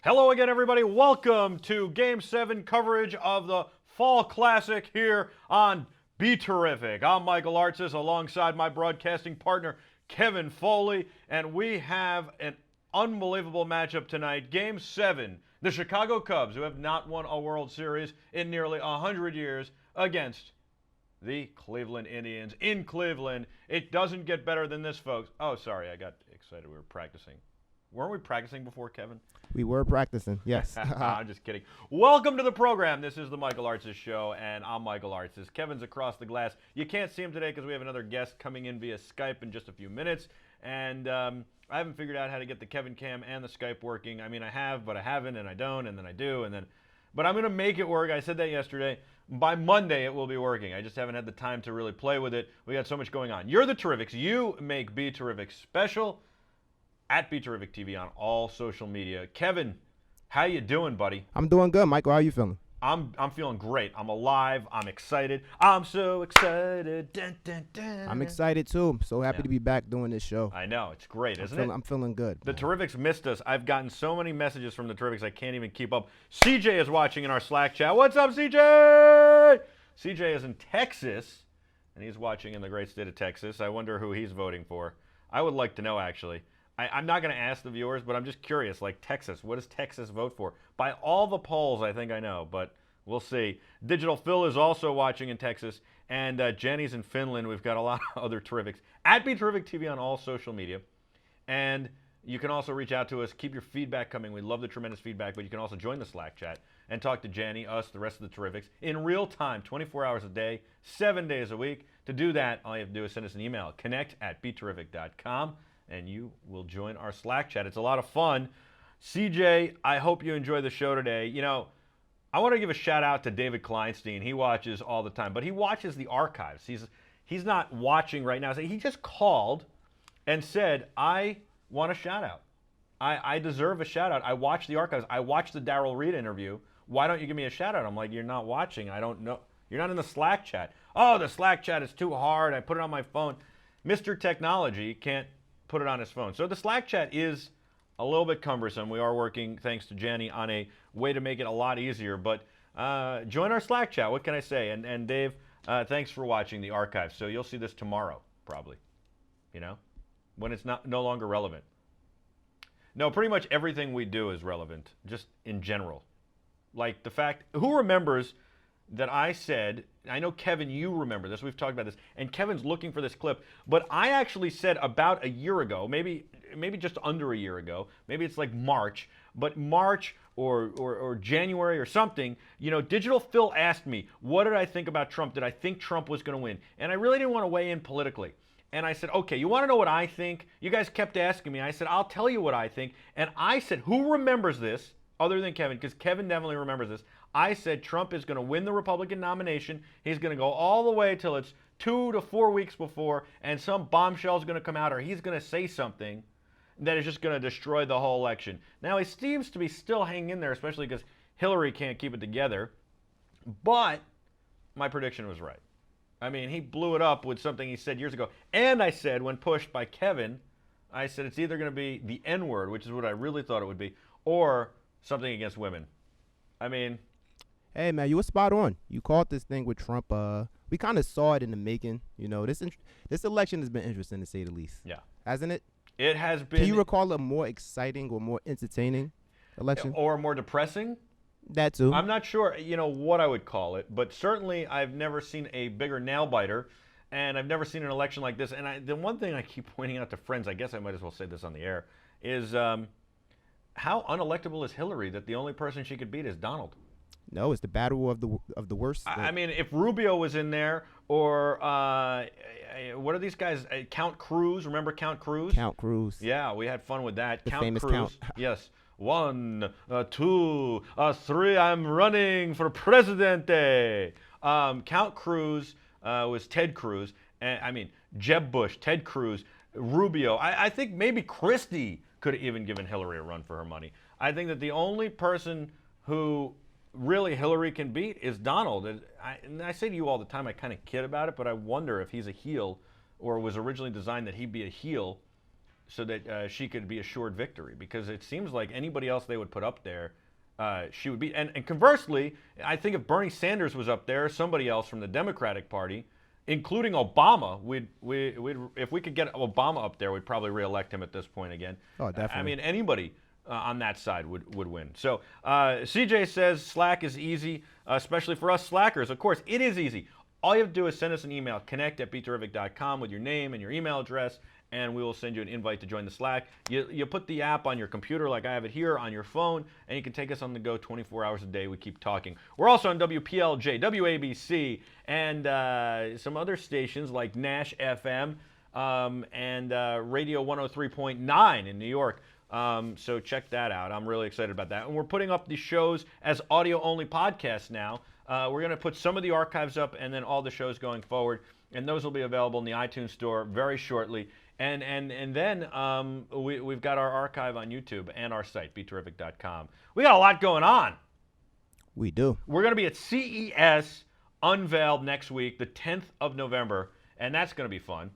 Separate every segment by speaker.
Speaker 1: Hello again, everybody. Welcome to Game 7 coverage of the Fall Classic here on BeTerrific. I'm Michael Artsis alongside my broadcasting partner, Kevin Foley, and we have an unbelievable matchup tonight. Game 7, the Chicago Cubs, who have not won a World Series in nearly 100 years, against the Cleveland Indians in Cleveland. It doesn't get better than this, folks. Oh, sorry, I got excited. We were practicing. Weren't we practicing before, Kevin?
Speaker 2: We were practicing, yes.
Speaker 1: I'm just kidding. Welcome to the program. This is the Michael Artsis Show, and I'm Michael Artsis. Kevin's across the glass. You can't see him today because we have another guest coming in via Skype in just a few minutes, and I haven't figured out how to get the Kevin cam and the Skype working. I mean, I have, but I haven't, and I don't, and then I do, and then... But I'm going to make it work. I said that yesterday. By Monday, it will be working. I just haven't had the time to really play with it. We got so much going on. You're the Terrifics. You make BeTerrific special at BeTerrific TV on all social media. Kevin, how you doing, buddy?
Speaker 2: I'm doing good, Michael. How are you feeling?
Speaker 1: I'm feeling great. I'm alive. I'm excited. I'm so excited. Dun, dun, dun.
Speaker 2: I'm excited, too. I'm so happy to be back doing this show.
Speaker 1: I know. It's great, isn't it?
Speaker 2: I'm feeling good.
Speaker 1: The Terrifics missed us. I've gotten so many messages from the Terrifics, I can't even keep up. CJ is watching in our Slack chat. What's up, CJ? CJ is in Texas, and he's watching in the great state of Texas. I wonder who he's voting for. I would like to know, actually. I'm not going to ask the viewers, but I'm just curious, like Texas, what does Texas vote for? By all the polls, I think I know, but we'll see. Digital Phil is also watching in Texas, and Jenny's in Finland. We've got a lot of other Terrifics. At BeTerrific TV on all social media, and you can also reach out to us. Keep your feedback coming. We love the tremendous feedback, but you can also join the Slack chat and talk to Jenny, us, the rest of the Terrifics, in real time, 24 hours a day, 7 days a week. To do that, all you have to do is send us an email, connect@beterrific.com. and you will join our Slack chat. It's a lot of fun. CJ, I hope you enjoy the show today. You know, I want to give a shout out to David Kleinstein. He watches all the time, but he watches the archives. He's not watching right now. He just called and said, I want a shout out. I deserve a shout out. I watched the archives. I watched the Darrell Reed interview. Why don't you give me a shout out? I'm like, you're not watching. I don't know. You're not in the Slack chat. Oh, the Slack chat is too hard. I put it on my phone. Mr. Technology can't put it on his phone. So the Slack chat is a little bit cumbersome. We are working, thanks to Jenny, on a way to make it a lot easier. But join our Slack chat. What can I say? And Dave, thanks for watching the archive. So you'll see this tomorrow, probably. You know, when it's no longer relevant. No, pretty much everything we do is relevant, just in general. Like the fact, who remembers that I said, I know, Kevin, you remember this, we've talked about this, and Kevin's looking for this clip, but I actually said about a year ago, maybe just under a year ago, maybe it's like March, but March or January or something, you know, Digital Phil asked me, what did I think about Trump? Did I think Trump was going to win? And I really didn't want to weigh in politically. And I said, okay, you want to know what I think? You guys kept asking me. I said, I'll tell you what I think. And I said, who remembers this other than Kevin? Because Kevin definitely remembers this. I said Trump is going to win the Republican nomination. He's going to go all the way till it's 2 to 4 weeks before, and some bombshell is going to come out, or he's going to say something that is just going to destroy the whole election. Now, he seems to be still hanging in there, especially because Hillary can't keep it together. But my prediction was right. I mean, he blew it up with something he said years ago. And I said, when pushed by Kevin, I said it's either going to be the N-word, which is what I really thought it would be, or something against women. I mean...
Speaker 2: Hey, man, you were spot on. You called this thing with Trump. We kind of saw it in the making. You know, this election has been interesting, to say the least. Yeah. Hasn't it?
Speaker 1: It has been.
Speaker 2: Can you recall a more exciting or more entertaining election?
Speaker 1: Or more depressing?
Speaker 2: That too.
Speaker 1: I'm not sure, you know, what I would call it, but certainly I've never seen a bigger nail-biter, and I've never seen an election like this. And the one thing I keep pointing out to friends, I guess I might as well say this on the air, is how unelectable is Hillary that the only person she could beat is Donald?
Speaker 2: No, it's the battle of the worst.
Speaker 1: I mean, if Rubio was in there, or what are these guys? Count Cruz, remember Count Cruz?
Speaker 2: Count Cruz.
Speaker 1: Yeah, we had fun with that.
Speaker 2: The
Speaker 1: Count
Speaker 2: famous
Speaker 1: Cruz.
Speaker 2: Count.
Speaker 1: Yes. 1, 2, 3. I'm running for presidente. Count Cruz was Ted Cruz. I mean, Jeb Bush, Ted Cruz, Rubio. I think maybe Christie could have even given Hillary a run for her money. I think that the only person who really Hillary can beat is Donald. And I say to you all the time, I kind of kid about it, but I wonder if he's a heel or was originally designed that he'd be a heel so that she could be assured victory, because it seems like anybody else they would put up there, she would be. And conversely, I think if Bernie Sanders was up there, or somebody else from the Democratic Party, including Obama, if we could get Obama up there, we'd probably reelect him at this point again.
Speaker 2: Oh, definitely.
Speaker 1: I mean, anybody on that side would win. So CJ says Slack is easy, especially for us slackers. Of course, it is easy. All you have to do is send us an email, connect@BeTerrific.com with your name and your email address, and we will send you an invite to join the Slack. You put the app on your computer like I have it here, on your phone, and you can take us on the go 24 hours a day. We keep talking. We're also on WPLJ, WABC, and some other stations like Nash FM and Radio 103.9 in New York. So check that out. I'm really excited about that. And we're putting up the shows as audio-only podcasts now. We're going to put some of the archives up and then all the shows going forward. And those will be available in the iTunes store very shortly. And then we've got our archive on YouTube and our site, BeTerrific.com. We got a lot going on.
Speaker 2: We do.
Speaker 1: We're going to be at CES Unveiled next week, the 10th of November, and that's going to be fun.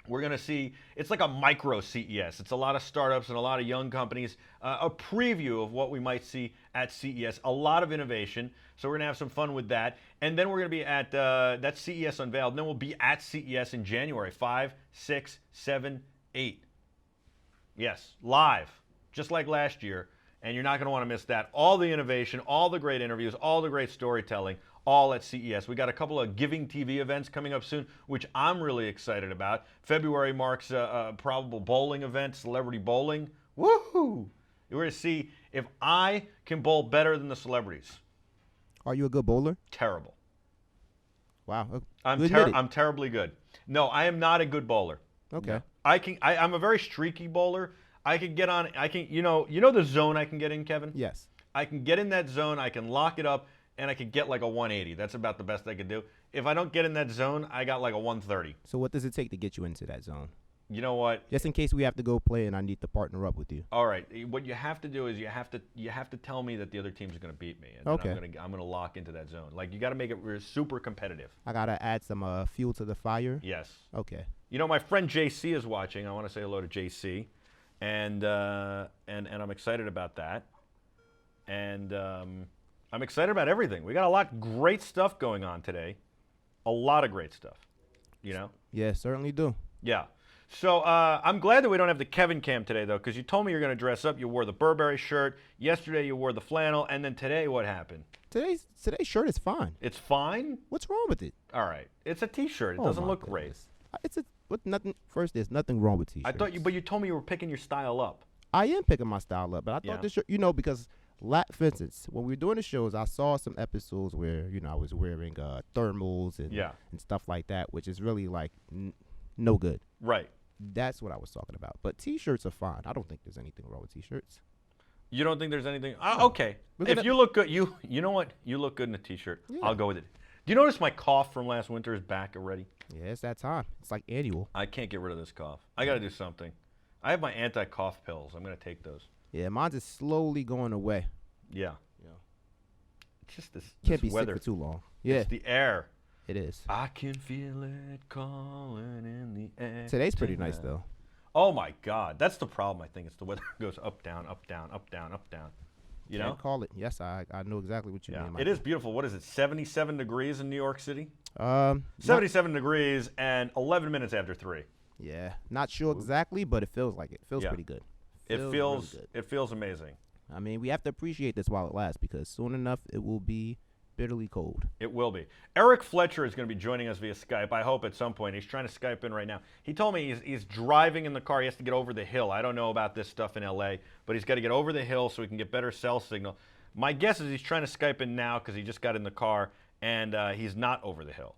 Speaker 1: We're going to see, it's like a micro CES. It's a lot of startups and a lot of young companies. A preview of what we might see at CES. A lot of innovation. So we're going to have some fun with that. And then we're going to be at, that's CES Unveiled. And then we'll be at CES in January, 5, 6, 7, 8. Yes, live, just like last year. And you're not going to want to miss that. All the innovation, all the great interviews, all the great storytelling, all at CES. We got a couple of Giving TV events coming up soon, which I'm really excited about. February marks a probable bowling event, celebrity bowling. Woohoo! We're going to see if I can bowl better than the celebrities.
Speaker 2: Are you a good bowler?
Speaker 1: Terrible.
Speaker 2: Wow.
Speaker 1: I'm terribly good. No, I am not a good bowler.
Speaker 2: Okay.
Speaker 1: No. I'm a very streaky bowler. I can get on. You know the zone I can get in, Kevin?
Speaker 2: Yes.
Speaker 1: I can get in that zone. I can lock it up. And I could get like a 180. That's about the best I could do. If I don't get in that zone, I got like a 130.
Speaker 2: So what does it take to get you into that zone?
Speaker 1: You know what?
Speaker 2: Just in case we have to go play and I need to partner up with you.
Speaker 1: All right. What you have to do is you have to tell me that the other team's going to beat me. And
Speaker 2: okay.
Speaker 1: I'm going to lock into that zone. Like, you got to make it super competitive.
Speaker 2: I got to add some fuel to the fire?
Speaker 1: Yes.
Speaker 2: Okay.
Speaker 1: You know, my friend JC is watching. I want to say hello to JC. And I'm excited about that. And I'm excited about everything. We got a lot of great stuff going on today. A lot of great stuff, you know?
Speaker 2: Yeah, certainly do.
Speaker 1: Yeah. So I'm glad that we don't have the Kevin cam today, though, because you told me you're going to dress up. You wore the Burberry shirt. Yesterday you wore the flannel. And then today, what happened?
Speaker 2: Today's shirt is fine.
Speaker 1: It's fine?
Speaker 2: What's wrong with it?
Speaker 1: All right. It's a T-shirt. It doesn't look great.
Speaker 2: There's nothing wrong with T-shirts.
Speaker 1: But you told me you were picking your style up.
Speaker 2: I am picking my style up, but I thought this shirt, because... For instance, when we were doing the shows, I saw some episodes where, I was wearing thermals and stuff like that, which is really like no good.
Speaker 1: Right.
Speaker 2: That's what I was talking about. But T-shirts are fine. I don't think there's anything wrong with T-shirts.
Speaker 1: You don't think there's anything?
Speaker 2: No.
Speaker 1: Okay. If you look good, you know what? You look good in a T-shirt.
Speaker 2: Yeah.
Speaker 1: I'll go with it. Do you notice my cough from last winter is back already?
Speaker 2: Yeah, it's that time. It's like annual.
Speaker 1: I can't get rid of this cough. I got to do something. I have my anti-cough pills. I'm going to take those.
Speaker 2: Yeah, mine's is slowly going away.
Speaker 1: Yeah. It's just this
Speaker 2: Can't be
Speaker 1: weather.
Speaker 2: sick for too long. Yeah.
Speaker 1: It's the air.
Speaker 2: It is.
Speaker 1: I can feel it calling in the air.
Speaker 2: Today's pretty nice, though.
Speaker 1: Oh, my God. That's the problem, I think. It's the weather goes up, down, up, down, up, down, up, down. You know?
Speaker 2: Can't call it. Yes, I know exactly what you mean.
Speaker 1: It is beautiful. What is it, 77 degrees in New York City?
Speaker 2: 77
Speaker 1: degrees and 11 minutes after 3.
Speaker 2: Yeah. Not sure exactly, but it feels like it. Feels pretty good.
Speaker 1: It feels amazing.
Speaker 2: I mean, we have to appreciate this while it lasts, because soon enough it will be bitterly cold.
Speaker 1: It will be. Eric Fletcher is going to be joining us via Skype, I hope at some point. He's trying to Skype in right now. He told me he's driving in the car. He has to get over the hill. I don't know about this stuff in L.A., but he's got to get over the hill so he can get better cell signal. My guess is he's trying to Skype in now because he just got in the car, and he's not over the hill.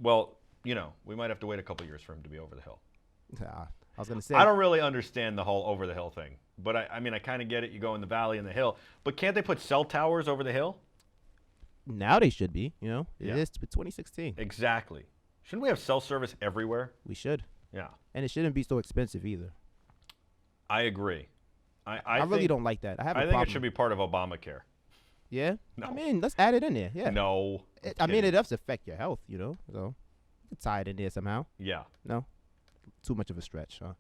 Speaker 1: Well, we might have to wait a couple years for him to be over the hill.
Speaker 2: I was going to say.
Speaker 1: I don't really understand the whole over the hill thing. But I mean, I kind of get it. You go in the valley and the hill. But can't they put cell towers over the hill?
Speaker 2: Now they should be, It is 2016.
Speaker 1: Exactly. Shouldn't we have cell service everywhere?
Speaker 2: We should.
Speaker 1: Yeah.
Speaker 2: And it shouldn't be so expensive either.
Speaker 1: I agree.
Speaker 2: I really don't like that. I
Speaker 1: think it should be part of Obamacare.
Speaker 2: Yeah?
Speaker 1: No.
Speaker 2: I mean, let's add it in there. Yeah.
Speaker 1: No.
Speaker 2: It does affect your health, So you can tie it in there somehow.
Speaker 1: Yeah.
Speaker 2: No? too much of a stretch, huh?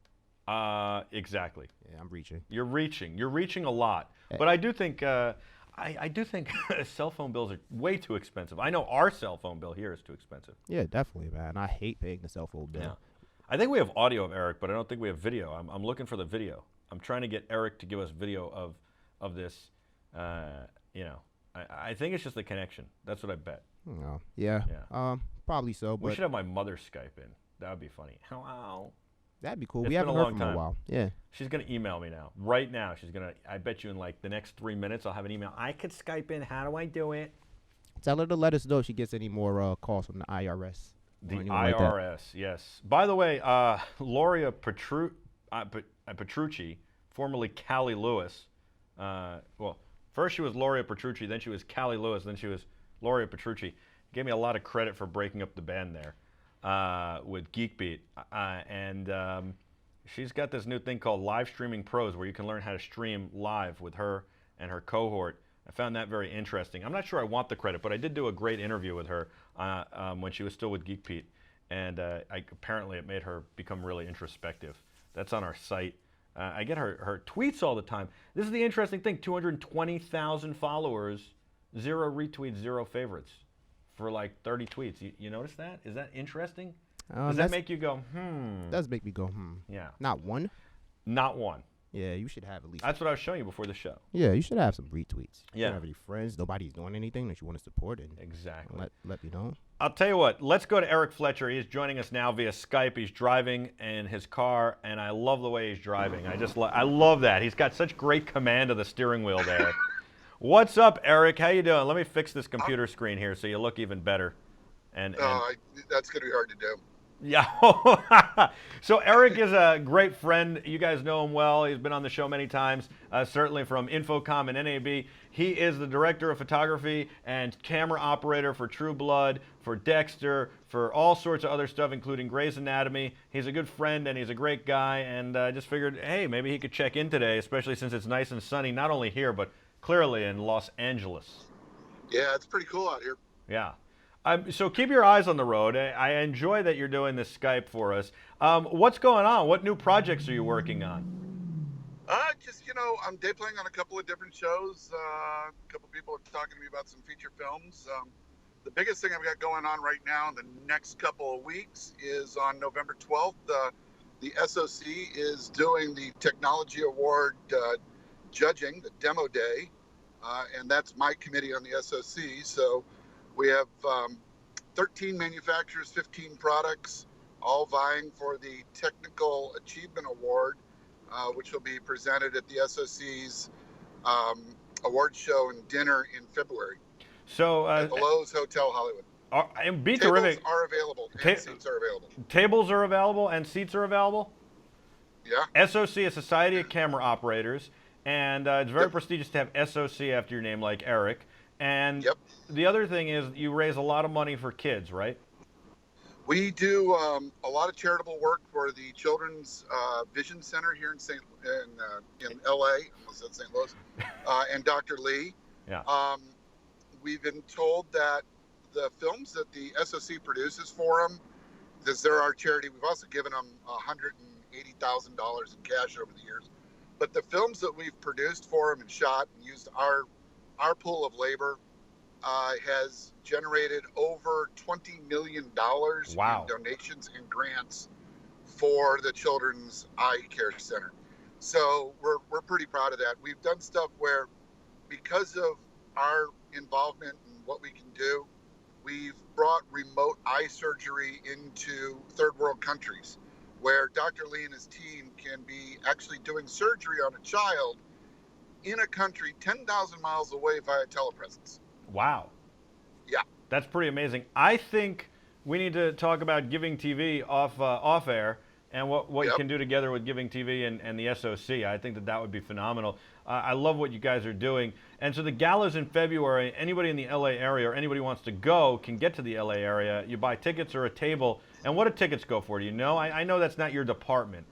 Speaker 1: Exactly.
Speaker 2: Yeah, I'm reaching.
Speaker 1: You're reaching a lot. But I do think I do think cell phone bills are way too expensive. I know our cell phone bill here is too expensive.
Speaker 2: Yeah, definitely, man. I hate paying the cell phone bill.
Speaker 1: Yeah. I think we have audio of Eric, but I don't think we have video. I'm looking for the video. I'm trying to get Eric to give us video of this. You know, I think it's just the connection. That's what I bet.
Speaker 2: Oh, yeah. Probably so. But
Speaker 1: we should have my mother Skype in. That would be funny. Hello.
Speaker 2: That'd be cool.
Speaker 1: It's
Speaker 2: we haven't
Speaker 1: been a
Speaker 2: heard
Speaker 1: long
Speaker 2: from
Speaker 1: time.
Speaker 2: her in a while. Yeah.
Speaker 1: She's gonna email me now. Right now, she's gonna. I bet you in like the next 3 minutes, I'll have an email. I could Skype in. How do I do it?
Speaker 2: Tell her to let us know if she gets any more calls from the IRS.
Speaker 1: The IRS, like yes. By the way, Loria Petrucci, formerly Callie Lewis. Well, first she was Loria Petrucci, then she was Callie Lewis, then she was Loria Petrucci. Gave me a lot of credit for breaking up the band there with Geek Beat. And she's got this new thing called Live Streaming Pros where you can learn how to stream live with her and her cohort. I found that very interesting. I'm not sure I want the credit, but I did do a great interview with her when she was still with Geek Beat. And apparently it made her become really introspective. That's on our site. I get her tweets all the time. This is the interesting thing. 220,000 followers, 0 retweets, 0 favorites for like 30 tweets. You notice that? Is that interesting? Does that make you go,
Speaker 2: Does make me go,
Speaker 1: Yeah.
Speaker 2: Not one?
Speaker 1: Not one.
Speaker 2: Yeah, you should have at least.
Speaker 1: That's what I was showing you before the show.
Speaker 2: Yeah, you should have some retweets.
Speaker 1: Yeah.
Speaker 2: You don't have any friends. Nobody's doing anything that you want to support. And
Speaker 1: exactly.
Speaker 2: Let me know.
Speaker 1: I'll tell you what. Let's go to Eric Fletcher. He's joining us now via Skype. He's driving in his car, and I love the way he's driving. I love that. He's got such great command of the steering wheel there. What's up, Eric? How you doing? Let me fix this computer screen here so you look even better. And
Speaker 3: that's going to be hard to do.
Speaker 1: Yeah. So Eric is a great friend. You guys know him well. He's been on the show many times, certainly from Infocom and NAB. He is the director of photography and camera operator for True Blood, for Dexter, for all sorts of other stuff, including Grey's Anatomy. He's a good friend and he's a great guy. And I just figured, hey, maybe he could check in today, especially since it's nice and sunny, not only here, but clearly in Los Angeles.
Speaker 3: Yeah, it's pretty cool out here.
Speaker 1: Yeah. So keep your eyes on the road. I enjoy that you're doing this Skype for us. What's going on? What new projects are you working on?
Speaker 3: I'm day playing on a couple of different shows. A couple people are talking to me about some feature films. The biggest thing I've got going on right now in the next couple of weeks is on November 12th. The SOC is doing the Technology Award judging, the demo day, and that's my committee on the SOC. So we have 13 manufacturers, 15 products, all vying for the Technical Achievement Award, which will be presented at the SOC's award show and dinner in February.
Speaker 1: So
Speaker 3: at the Lowe's Hotel Hollywood.
Speaker 1: And BeTerrific.
Speaker 3: Tables are available and seats are available.
Speaker 1: Tables are available and seats are available?
Speaker 3: Yeah.
Speaker 1: SOC is Society of Camera Operators, and it's very prestigious to have SOC after your name like Eric. And the other thing is you raise a lot of money for kids, right?
Speaker 3: We do a lot of charitable work for the Children's Vision Center here in LA, almost said St. Louis, and Dr. Lee.
Speaker 1: Yeah.
Speaker 3: We've been told that the films that the SOC produces for them, because they're our charity, we've also given them $180,000 in cash over the years. But the films that we've produced for them and shot and used our pool of labor has generated over $20 million in donations and grants for the Children's Eye Care Center. So we're pretty proud of that. We've done stuff where, because of our involvement in what we can do, we've brought remote eye surgery into third world countries where Dr. Lee and his team can be actually doing surgery on a child in a country 10,000 miles away via telepresence.
Speaker 1: Wow.
Speaker 3: Yeah.
Speaker 1: That's pretty amazing. I think we need to talk about Giving TV off air and what you can do together with Giving TV and the SOC. I think that would be phenomenal. I love what you guys are doing. And so the gala's in February. Anybody in the LA area or anybody who wants to go can get to the LA area. You buy tickets or a table. And what do tickets go for? Do you know? I know that's not your department.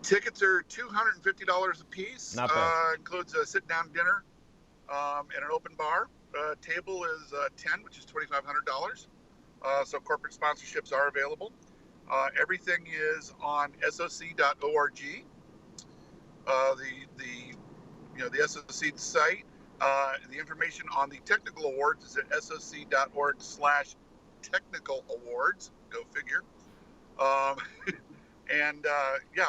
Speaker 3: Tickets are $250 a piece.
Speaker 1: Not bad.
Speaker 3: Includes a sit-down dinner and an open bar. Table is $10, which is $2,500. So corporate sponsorships are available. Everything is on soc.org. The SOC site. The information on the technical awards is at soc.org/technical awards. Go figure. And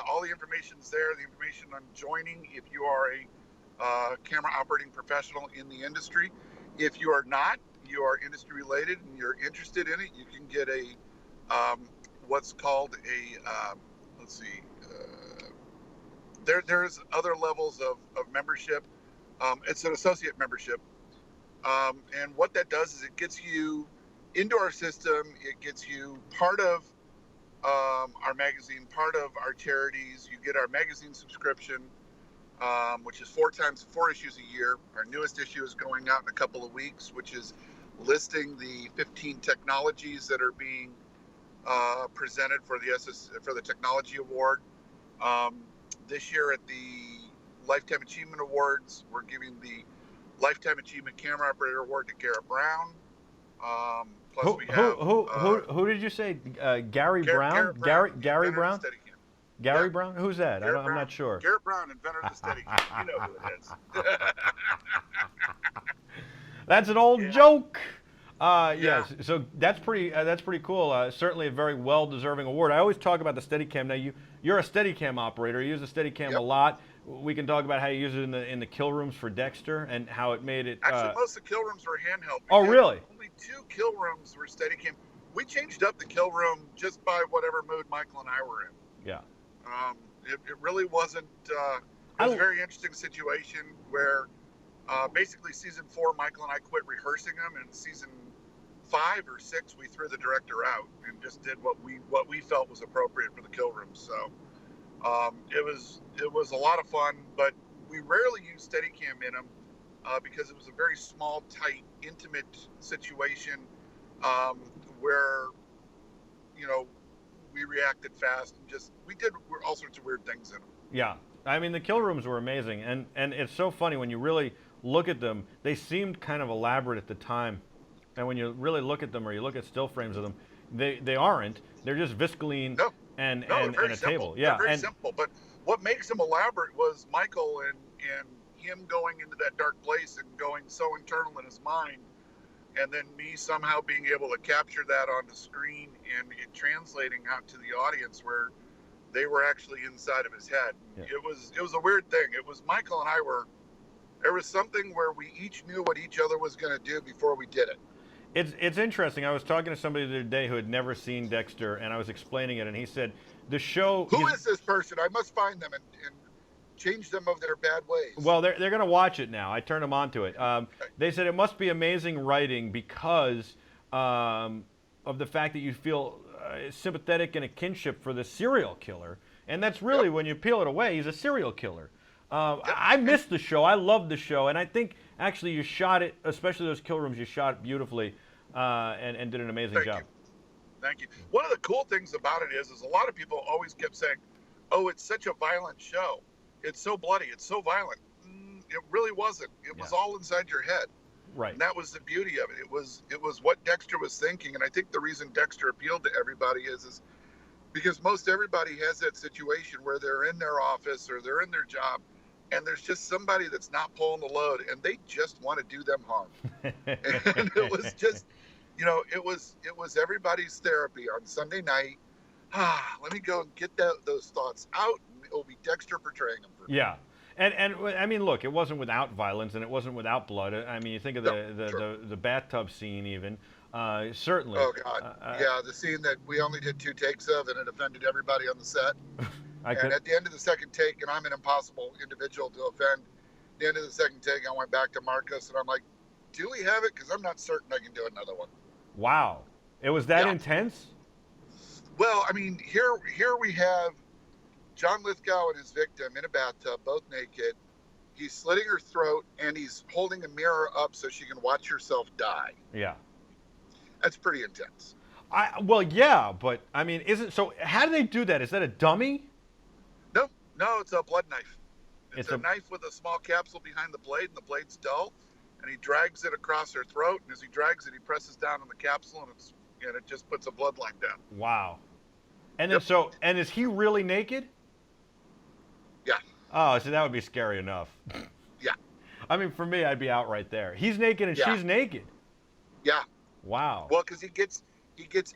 Speaker 3: all the information's there. The information on joining if you are a camera operating professional in the industry. If you are not, you are industry related and you're interested in it, you can get a what's called a there's other levels of membership. It's an associate membership, and what that does is it gets you into our system. It gets you part of our magazine, part of our charities. You get our magazine subscription, which is 4 issues a year. Our newest issue is going out in a couple of weeks, which is listing the 15 technologies that are being presented for the Technology Award. This year at the Lifetime Achievement Awards, we're giving the Lifetime Achievement Camera Operator Award to Garrett Brown.
Speaker 1: Who did you say? Gary Brown? Gary Brown? Gary Brown? Who's that? I'm not sure.
Speaker 3: Garrett Brown, inventor of the Steadicam. You know who it is.
Speaker 1: That's an old joke. Yes, so that's pretty cool. Certainly a very well-deserving award. I always talk about the Steadicam. Now you're a Steadicam operator. You use the Steadicam a lot. We can talk about how you use it in the kill rooms for Dexter and how it made it.
Speaker 3: Actually, most of the kill rooms were handheld.
Speaker 1: Oh, really?
Speaker 3: Only 2 kill rooms were Steadicam. We changed up the kill room just by whatever mood Michael and I were in.
Speaker 1: Yeah.
Speaker 3: It really wasn't. It was a very interesting situation where basically season 4, Michael and I quit rehearsing them, and season 5 or 6 we threw the director out and just did what we felt was appropriate for the kill room. So it was a lot of fun, but we rarely use Steadicam in them because it was a very small, tight, intimate situation where we reacted fast and we did all sorts of weird things in them.
Speaker 1: Yeah, I mean the kill rooms were amazing, and it's so funny when you really look at them. They seemed kind of elaborate at the time. And when you really look at them, or you look at still frames of them, they aren't. They're just Viscaline and a table. Yeah,
Speaker 3: they're very simple. But what makes them elaborate was Michael and him going into that dark place and going so internal in his mind, and then me somehow being able to capture that on the screen and it translating out to the audience where they were actually inside of his head. Yeah. It was a weird thing. It was Michael and I were. There was something where we each knew what each other was going to do before we did it.
Speaker 1: It's interesting. I was talking to somebody the other day who had never seen Dexter, and I was explaining it, and he said, the show...
Speaker 3: Who is this person? I must find them and change them of their bad ways.
Speaker 1: Well, they're going to watch it now. I turned them on to it. They said it must be amazing writing because of the fact that you feel sympathetic and a kinship for the serial killer, and that's really, when you peel it away, he's a serial killer. I missed the show. I loved the show, and I think actually you shot it, especially those kill rooms, you shot it beautifully and did an amazing job.
Speaker 3: Thank you. One of the cool things about it is a lot of people always kept saying, "Oh, it's such a violent show. It's so bloody. It's so violent." It really wasn't. It was all inside your head.
Speaker 1: Right.
Speaker 3: And that was the beauty of it. It was what Dexter was thinking, and I think the reason Dexter appealed to everybody is because most everybody has that situation where they're in their office or they're in their job, and there's just somebody that's not pulling the load, and they just want to do them harm. And it was just, it was everybody's therapy on Sunday night. Let me go and get those thoughts out, and it will be Dexter portraying them for me.
Speaker 1: Yeah. And I mean, look, it wasn't without violence, and it wasn't without blood. I mean, you think of the bathtub scene even. Certainly.
Speaker 3: Oh, God. The scene that we only did 2 takes of, and it offended everybody on the set. And at the end of the second take, and I'm an impossible individual to offend, at the end of the second take, I went back to Marcus, and I'm like, do we have it? Because I'm not certain I can do another one.
Speaker 1: Wow. It was that intense?
Speaker 3: Well, I mean, here we have John Lithgow and his victim in a bathtub, both naked. He's slitting her throat, and he's holding a mirror up so she can watch herself die.
Speaker 1: Yeah.
Speaker 3: That's pretty intense.
Speaker 1: Well, yeah, but, I mean, so how do they do that? Is that a dummy?
Speaker 3: No, it's a blood knife. It's a knife with a small capsule behind the blade, and the blade's dull, and he drags it across her throat, and as he drags it, he presses down on the capsule, and it just puts a bloodline down.
Speaker 1: Wow. And then and is he really naked?
Speaker 3: Yeah.
Speaker 1: Oh, so that would be scary enough.
Speaker 3: Yeah.
Speaker 1: I mean, for me, I'd be out right there. He's naked and she's naked.
Speaker 3: Yeah.
Speaker 1: Wow.
Speaker 3: Well, because he gets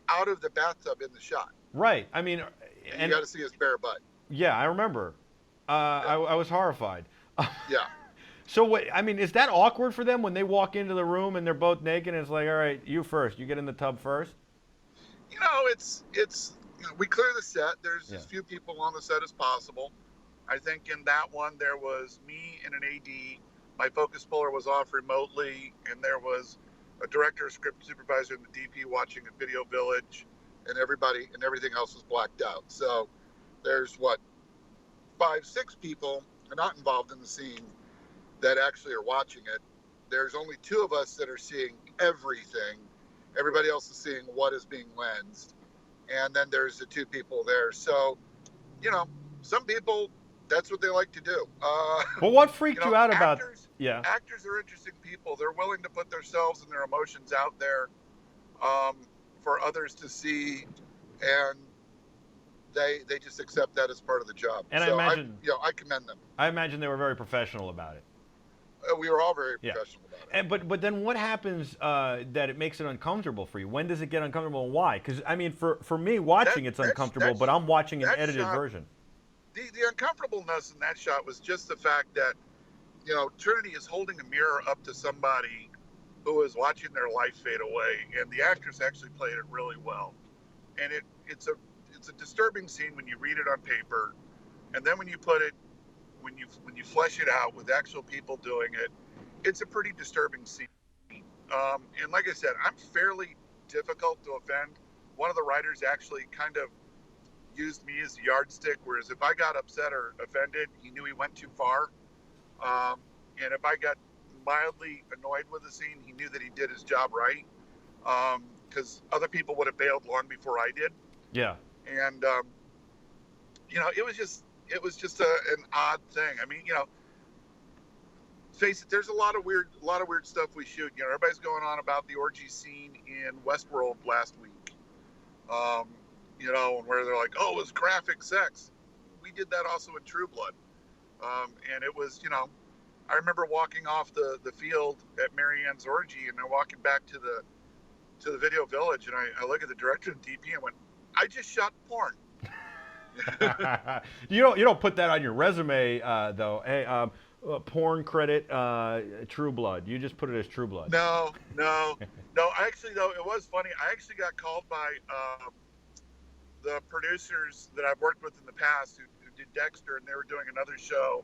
Speaker 3: out of the bathtub in the shot.
Speaker 1: Right. I mean,
Speaker 3: and you got to see his bare butt.
Speaker 1: Yeah, I remember. I was horrified.
Speaker 3: Yeah.
Speaker 1: So what? I mean, is that awkward for them when they walk into the room and they're both naked? And it's like, all right, you first. You get in the tub first.
Speaker 3: You know, it's we clear the set. There's as few people on the set as possible. I think in that one there was me and an AD. My focus puller was off remotely, and there was a director, a script supervisor, and the DP watching a video village, and everything else was blacked out. So there's 5, 6 people not involved in the scene that actually are watching it. There's only 2 of us that are seeing everything. Everybody else is seeing what is being lensed. And then there's the 2 people there. So, you know, some people, that's what they like to do.
Speaker 1: Well, what freaked you out about...
Speaker 3: Actors are interesting people. They're willing to put themselves and their emotions out there for others to see. And they just accept that as part of the job.
Speaker 1: And
Speaker 3: so
Speaker 1: I imagine...
Speaker 3: I commend them.
Speaker 1: I imagine they were very professional about it.
Speaker 3: We were all very professional about it.
Speaker 1: But then what happens that it makes it uncomfortable for you? When does it get uncomfortable and why? Because, I mean, for me, watching it's uncomfortable, but I'm watching an edited version.
Speaker 3: The uncomfortableness in that shot was just the fact that, you know, Trinity is holding a mirror up to somebody who is watching their life fade away, and the actress actually played it really well. And it's a disturbing scene when you read it on paper, and then when you put it, when you flesh it out with actual people doing it, it's a pretty disturbing scene. And like I said, I'm fairly difficult to offend. One of the writers actually kind of used me as a yardstick, whereas if I got upset or offended, he knew he went too far. And if I got mildly annoyed with the scene, he knew that he did his job right. Because other people would have bailed long before I did.
Speaker 1: Yeah.
Speaker 3: And, you know, it was just an odd thing. I mean, you know, face it, there's a lot of weird stuff we shoot. You know, everybody's going on about the orgy scene in Westworld last week. You know, where they're like, oh, it was graphic sex. We did that also in True Blood. And it was, you know, I remember walking off the field at Marianne's orgy, and then walking back to the video village, and I look at the director and DP and went, I just shot porn.
Speaker 1: You don't put that on your resume though. Hey, porn credit, True Blood. You just put it as True Blood.
Speaker 3: No. Actually, though, it was funny. I actually got called by the producers that I've worked with in the past who did Dexter, and they were doing another show,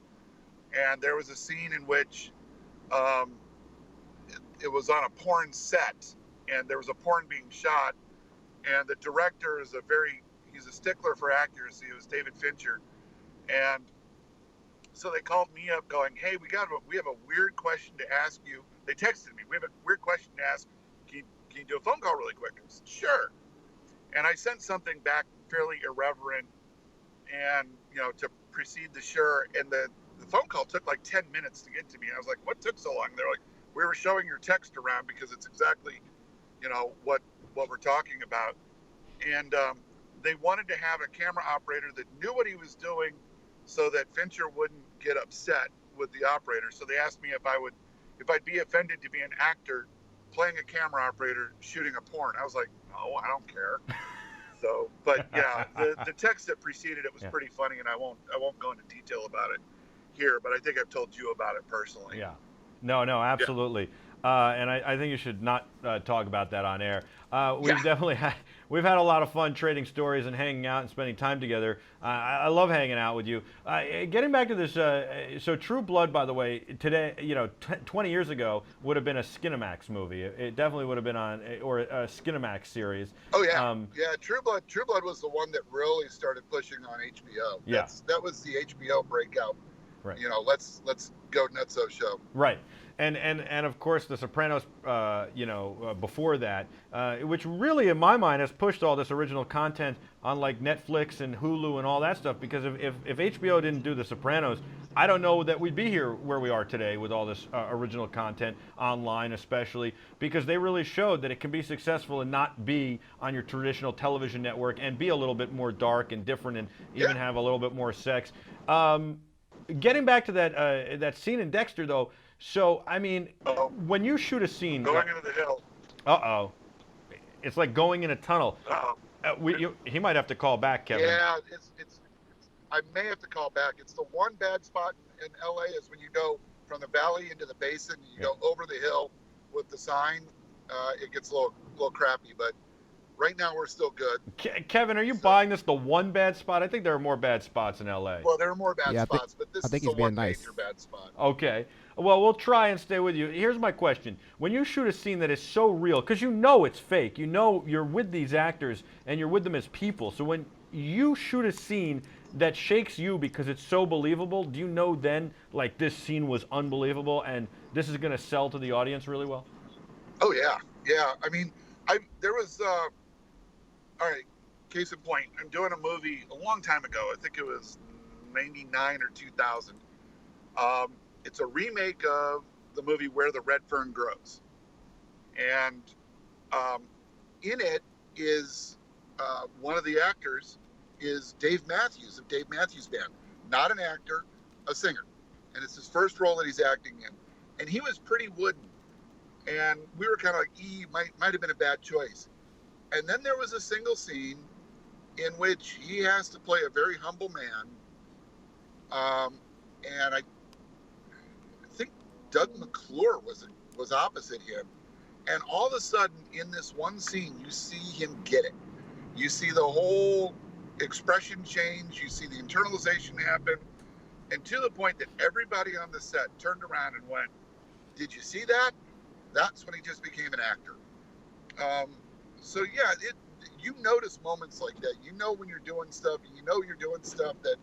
Speaker 3: and there was a scene in which it was on a porn set, and there was a porn being shot, and the director is he's a stickler for accuracy. It was David Fincher. And so they called me up going, hey, we have a weird question to ask you. They texted me, we have a weird question to ask. Can you do a phone call really quick? I said, sure. And I sent something back fairly irreverent and, you know, to precede the sure. And the phone call took like 10 minutes to get to me. And I was like, what took so long? They're like, we were showing your text around because it's exactly, you know, what we're talking about. And they wanted to have a camera operator that knew what he was doing so that Fincher wouldn't get upset with the operator. So they asked me if I'd be offended to be an actor playing a camera operator shooting a porn. I was like, no, I don't care. So, but yeah, the text that preceded it was pretty funny, and I won't go into detail about it here, but I think I've told you about it personally.
Speaker 1: Yeah. No, absolutely. Yeah. And I think you should not talk about that on air. We've had a lot of fun trading stories and hanging out and spending time together. I love hanging out with you. Getting back to this, so True Blood, by the way, today, you know, 20 years ago would have been a Skinamax movie. It definitely would have been or a Skinamax series.
Speaker 3: Oh yeah, True Blood was the one that really started pushing on HBO. That was the HBO breakout
Speaker 1: Right.
Speaker 3: You know, let's go Nutso show.
Speaker 1: Right. And of course the Sopranos, before that, which really in my mind has pushed all this original content on like Netflix and Hulu and all that stuff. Because if HBO didn't do the Sopranos, I don't know that we'd be here where we are today with all this original content online, especially because they really showed that it can be successful and not be on your traditional television network and be a little bit more dark and different and even have a little bit more sex. Getting back to that scene in Dexter, though. So, I mean, when you shoot a scene...
Speaker 3: Going into the hill.
Speaker 1: Uh-oh. It's like going in a tunnel. He might have to call back, Kevin.
Speaker 3: Yeah, it's. I may have to call back. It's the one bad spot in L.A. is when you go from the valley into the basin, you go over the hill with the sign. It gets a little crappy, but right now we're still good.
Speaker 1: Kevin, are you buying this the one bad spot? I think there are more bad spots in L.A.
Speaker 3: Well, there are more bad spots, but this is the one major bad spot.
Speaker 1: Okay. Well, we'll try and stay with you. Here's my question. When you shoot a scene that is so real, because you know it's fake, you know you're with these actors and you're with them as people, so when you shoot a scene that shakes you because it's so believable, do you know then, like, this scene was unbelievable and this is going to sell to the audience really well?
Speaker 3: Oh, yeah. Yeah. I mean, there was, all right, case in point, I'm doing a movie a long time ago. I think it was 99 or 2000. It's a remake of the movie Where the Red Fern Grows. And in it is one of the actors is Dave Matthews of Dave Matthews Band. Not an actor, a singer. And it's his first role that he's acting in. And he was pretty wooden. And we were kind of like, might have been a bad choice. And then there was a single scene in which he has to play a very humble man. And I think Doug McClure was opposite him. And all of a sudden, in this one scene, you see him get it. You see the whole expression change. You see the internalization happen. And to the point that everybody on the set turned around and went, "Did you see that?" That's when he just became an actor. So yeah, you notice moments like that. You know when you're doing stuff, and you know you're doing stuff that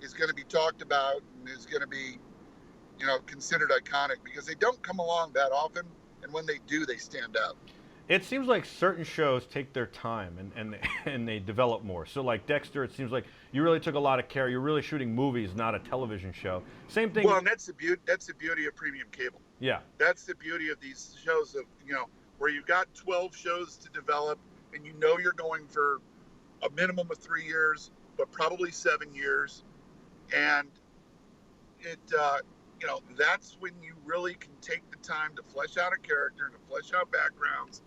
Speaker 3: is going to be talked about and is going to be, considered iconic, because they don't come along that often, and when they do, they stand out.
Speaker 1: It seems like certain shows take their time and they develop more. So like Dexter, it seems like you really took a lot of care. You're really shooting movies, not a television show. Same thing.
Speaker 3: Well, and that's the beauty of premium cable.
Speaker 1: Yeah.
Speaker 3: That's the beauty of these shows of, where you've got 12 shows to develop, and you're going for a minimum of 3 years, but probably 7 years. And it, that's when you really can take the time to flesh out a character and to flesh out backgrounds,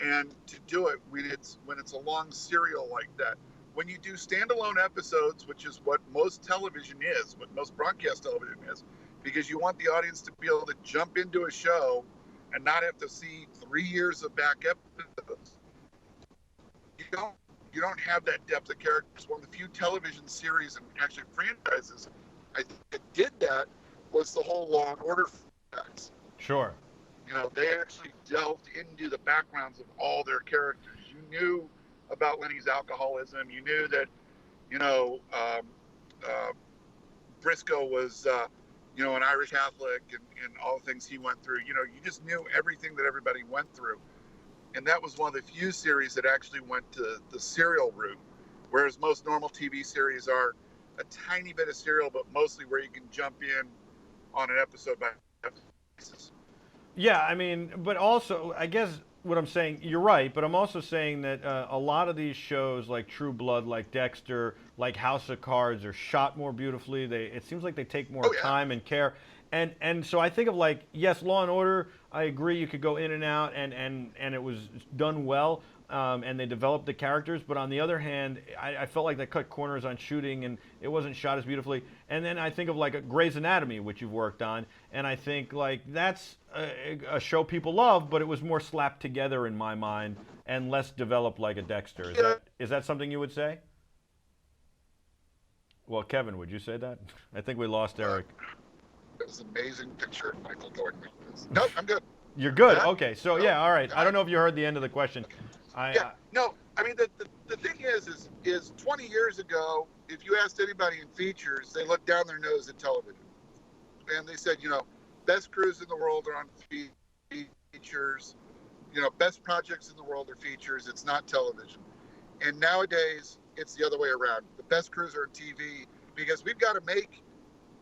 Speaker 3: and to do it when it's a long serial like that. When you do standalone episodes, which is what most television is, what most broadcast television is, because you want the audience to be able to jump into a show and not have to see 3 years of back episodes. You don't have that depth of characters. One of the few television series and actually franchises I think that did that was the whole Law and Order franchise.
Speaker 1: Sure.
Speaker 3: They actually delved into the backgrounds of all their characters. You knew about Lenny's alcoholism. You knew that, Briscoe was, an Irish Catholic and all the things he went through. You just knew everything that everybody went through. And that was one of the few series that actually went to the serial route, whereas most normal TV series are a tiny bit of serial, but mostly where you can jump in on an episode by episode basis.
Speaker 1: Yeah, I mean, but also, I guess what I'm saying, you're right, but I'm also saying that a lot of these shows like True Blood, like Dexter, like House of Cards are shot more beautifully. It seems like they take more time and care. And so I think of like, yes, Law and Order, I agree, you could go in and out, and it was done well, and they developed the characters. But on the other hand, I felt like they cut corners on shooting, and it wasn't shot as beautifully. And then I think of like a Grey's Anatomy, which you've worked on, and I think like that's a show people love, but it was more slapped together in my mind and less developed like a Dexter. Is that something you would say? Well, Kevin, would you say that? I think we lost Eric.
Speaker 3: It was an amazing picture of Michael Jordan. Nope, I'm good.
Speaker 1: You're good. Okay, so yeah, all right. I don't know if you heard the end of the question.
Speaker 3: No. I mean, the thing is 20 years ago, if you asked anybody in features, they looked down their nose at television. and they said, best crews in the world are on features. Best projects in the world are features. It's not television. And nowadays, it's the other way around. The best crews are on TV because we've got to make,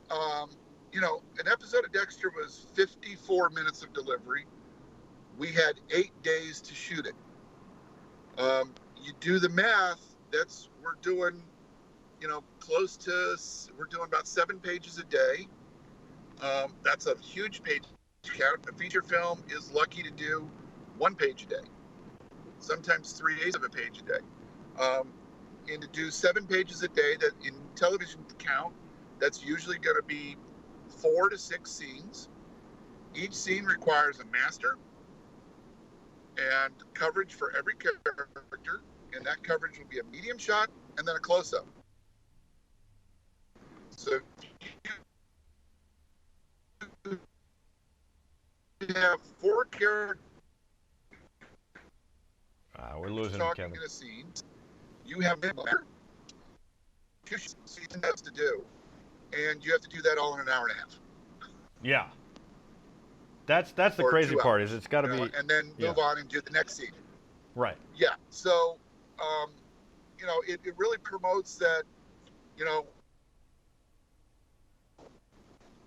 Speaker 3: an episode of Dexter was 54 minutes of delivery. We had 8 days to shoot it. You do the math, we're doing about 7 pages a day. That's a huge page count. A feature film is lucky to do 1 page a day, sometimes 3 days of a page a day. And to do 7 pages a day, that in television count, that's usually going to be 4 to 6 scenes. Each scene requires a master and coverage for every character, and that coverage will be a medium shot and then a close-up. So you have 4 characters
Speaker 1: we're losing
Speaker 3: talking
Speaker 1: Kevin.
Speaker 3: in a scene. You have 2 scenes to do, and you have to do that all in an hour and a half.
Speaker 1: Yeah. That's the crazy part is it's got to be,
Speaker 3: and then move on and do the next scene.
Speaker 1: Right.
Speaker 3: Yeah. So, it really promotes that,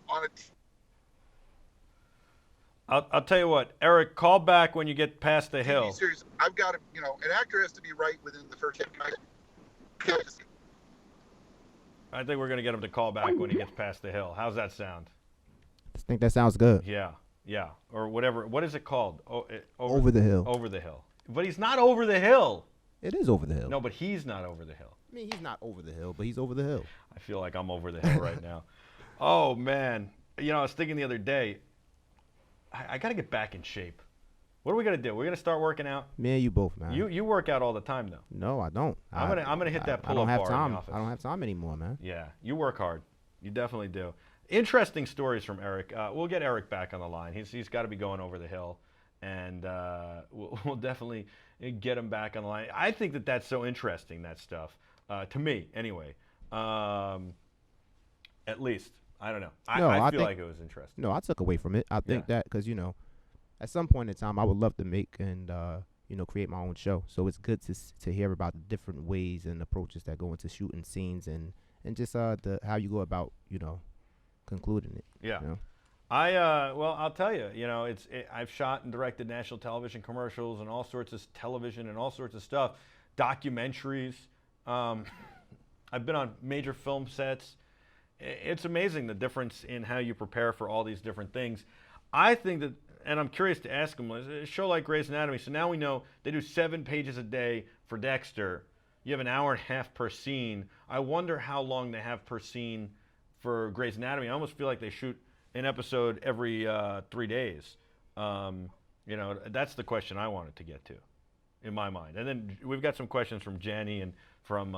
Speaker 3: on a
Speaker 1: I'll tell you what, Eric, call back when you get past the hill.
Speaker 3: series, I've got to, an actor has to be right within the first 10 minutes.
Speaker 1: I think we're going to get him to call back when he gets past the hill. How's that sound?
Speaker 2: I think that sounds good.
Speaker 1: Yeah. Or whatever. What is it called?
Speaker 2: Over the hill.
Speaker 1: Over the hill. But he's not over the hill.
Speaker 2: It is over the hill.
Speaker 1: No, but he's not over the hill.
Speaker 2: I mean, he's not over the hill, but he's over the hill.
Speaker 1: I feel like I'm over the hill right now. Oh, man. I was thinking the other day, I got to get back in shape. What are we going to do? We're going to start working out?
Speaker 2: Me and you both, man.
Speaker 1: You work out all the time, though.
Speaker 2: No, I don't.
Speaker 1: I'm gonna hit that pull-up bar in the office.
Speaker 2: I don't have time anymore, man.
Speaker 1: Yeah, you work hard. You definitely do. Interesting stories from Eric. We'll get Eric back on the line. He's got to be going over the hill, and we'll definitely get him back on the line. I think that's so interesting, that stuff, to me anyway. At least. I don't know. I feel like it was interesting.
Speaker 2: No, I took away from it. I think that because, at some point in time, I would love to make and, create my own show. So it's good to hear about the different ways and approaches that go into shooting scenes and just how you go about, concluding it.
Speaker 1: Yeah.
Speaker 2: You know?
Speaker 1: I'll tell you, I've shot and directed national television commercials and all sorts of television and all sorts of stuff, documentaries. I've been on major film sets. It's amazing the difference in how you prepare for all these different things. I think that, and I'm curious to ask him, a show like Grey's Anatomy, so now we know they do 7 pages a day for Dexter. You have an hour and a half per scene. I wonder how long they have per scene for Grey's Anatomy. I almost feel like they shoot an episode every 3 days. That's the question I wanted to get to, in my mind. And then we've got some questions from Jenny and from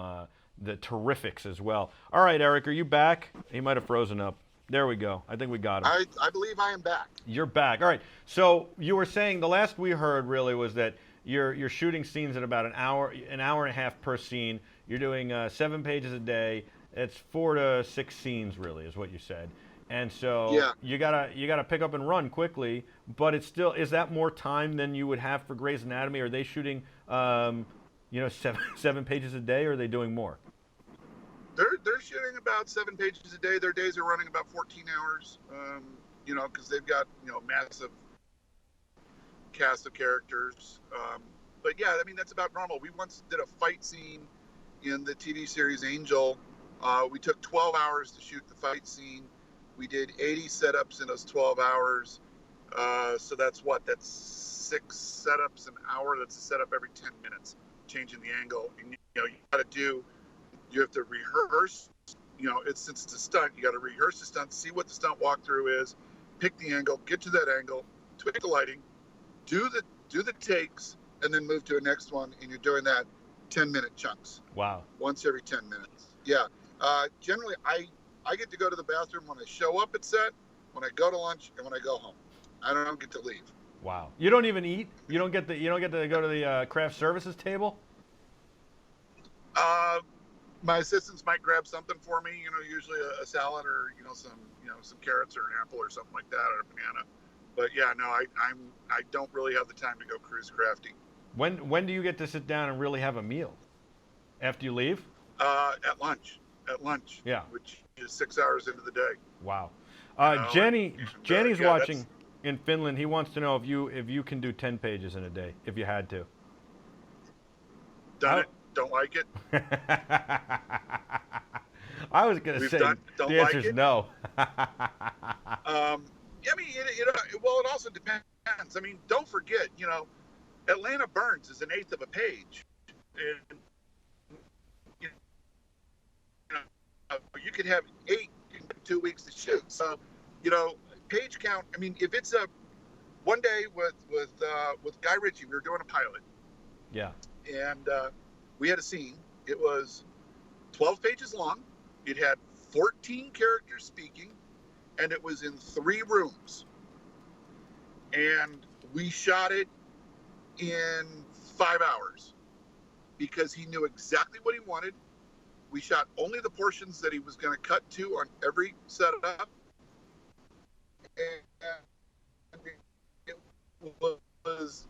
Speaker 1: the Terrifics as well. All right, Eric, are you back? He might have frozen up. There we go. I think we got him.
Speaker 3: I believe I am back.
Speaker 1: You're back. All right. So you were saying the last we heard really was that you're shooting scenes at about an hour and a half per scene. You're doing 7 pages a day. It's 4 to 6 scenes really is what you said. And so you gotta pick up and run quickly. But it's still, is that more time than you would have for Grey's Anatomy? Are they shooting 7 pages a day, or are they doing more?
Speaker 3: They're shooting about 7 pages a day. Their days are running about 14 hours, because they've got, massive cast of characters. But yeah, I mean, that's about normal. We once did a fight scene in the TV series Angel. We took 12 hours to shoot the fight scene. We did 80 setups in those 12 hours. So that's 6 setups an hour. That's a setup every 10 minutes, changing the angle. And, you have to rehearse, since it's a stunt, you got to rehearse the stunt, see what the stunt walkthrough is, pick the angle, get to that angle, tweak the lighting, do the takes, and then move to a next one. And you're doing that 10-minute chunks.
Speaker 1: Wow.
Speaker 3: Once every 10 minutes. Yeah. Generally, I get to go to the bathroom when I show up at set, when I go to lunch, and when I go home. I don't get to leave.
Speaker 1: Wow. You don't even eat? You don't get to go to the craft services table?
Speaker 3: my assistants might grab something for me, usually a salad or, some carrots or an apple or something like that, or a banana. But yeah, no, I don't really have the time to go cruise crafting.
Speaker 1: When do you get to sit down and really have a meal? After you leave?
Speaker 3: At lunch.
Speaker 1: Yeah.
Speaker 3: Which is 6 hours into the day.
Speaker 1: Wow. Jenny's watching in Finland. He wants to know if you can do 10 pages in a day, if you had to.
Speaker 3: Done it. Don't like it.
Speaker 1: I was going to say the answer is no.
Speaker 3: Well, it also depends. I mean, don't forget, Atlanta Burns is an eighth of a page. And, you could have 8 in 2 weeks to shoot. So, page count. I mean, if it's one day with Guy Ritchie, we were doing a pilot.
Speaker 1: Yeah.
Speaker 3: And we had a scene. It was 12 pages long. It had 14 characters speaking, and it was in 3 rooms. And we shot it in 5 hours because he knew exactly what he wanted. We shot only the portions that he was going to cut to on every setup. And it was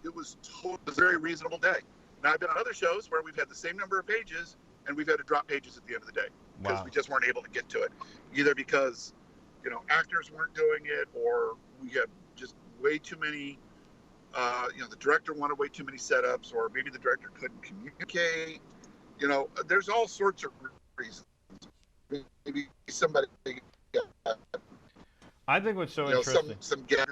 Speaker 3: a very reasonable day. Now, I've been on other shows where we've had the same number of pages and we've had to drop pages at the end of the day because we just weren't able to get to it, either because actors weren't doing it, or we had just way too many. The director wanted way too many setups, or maybe the director couldn't communicate. There's all sorts of reasons. Maybe somebody.
Speaker 1: I think what's so interesting
Speaker 3: some gap.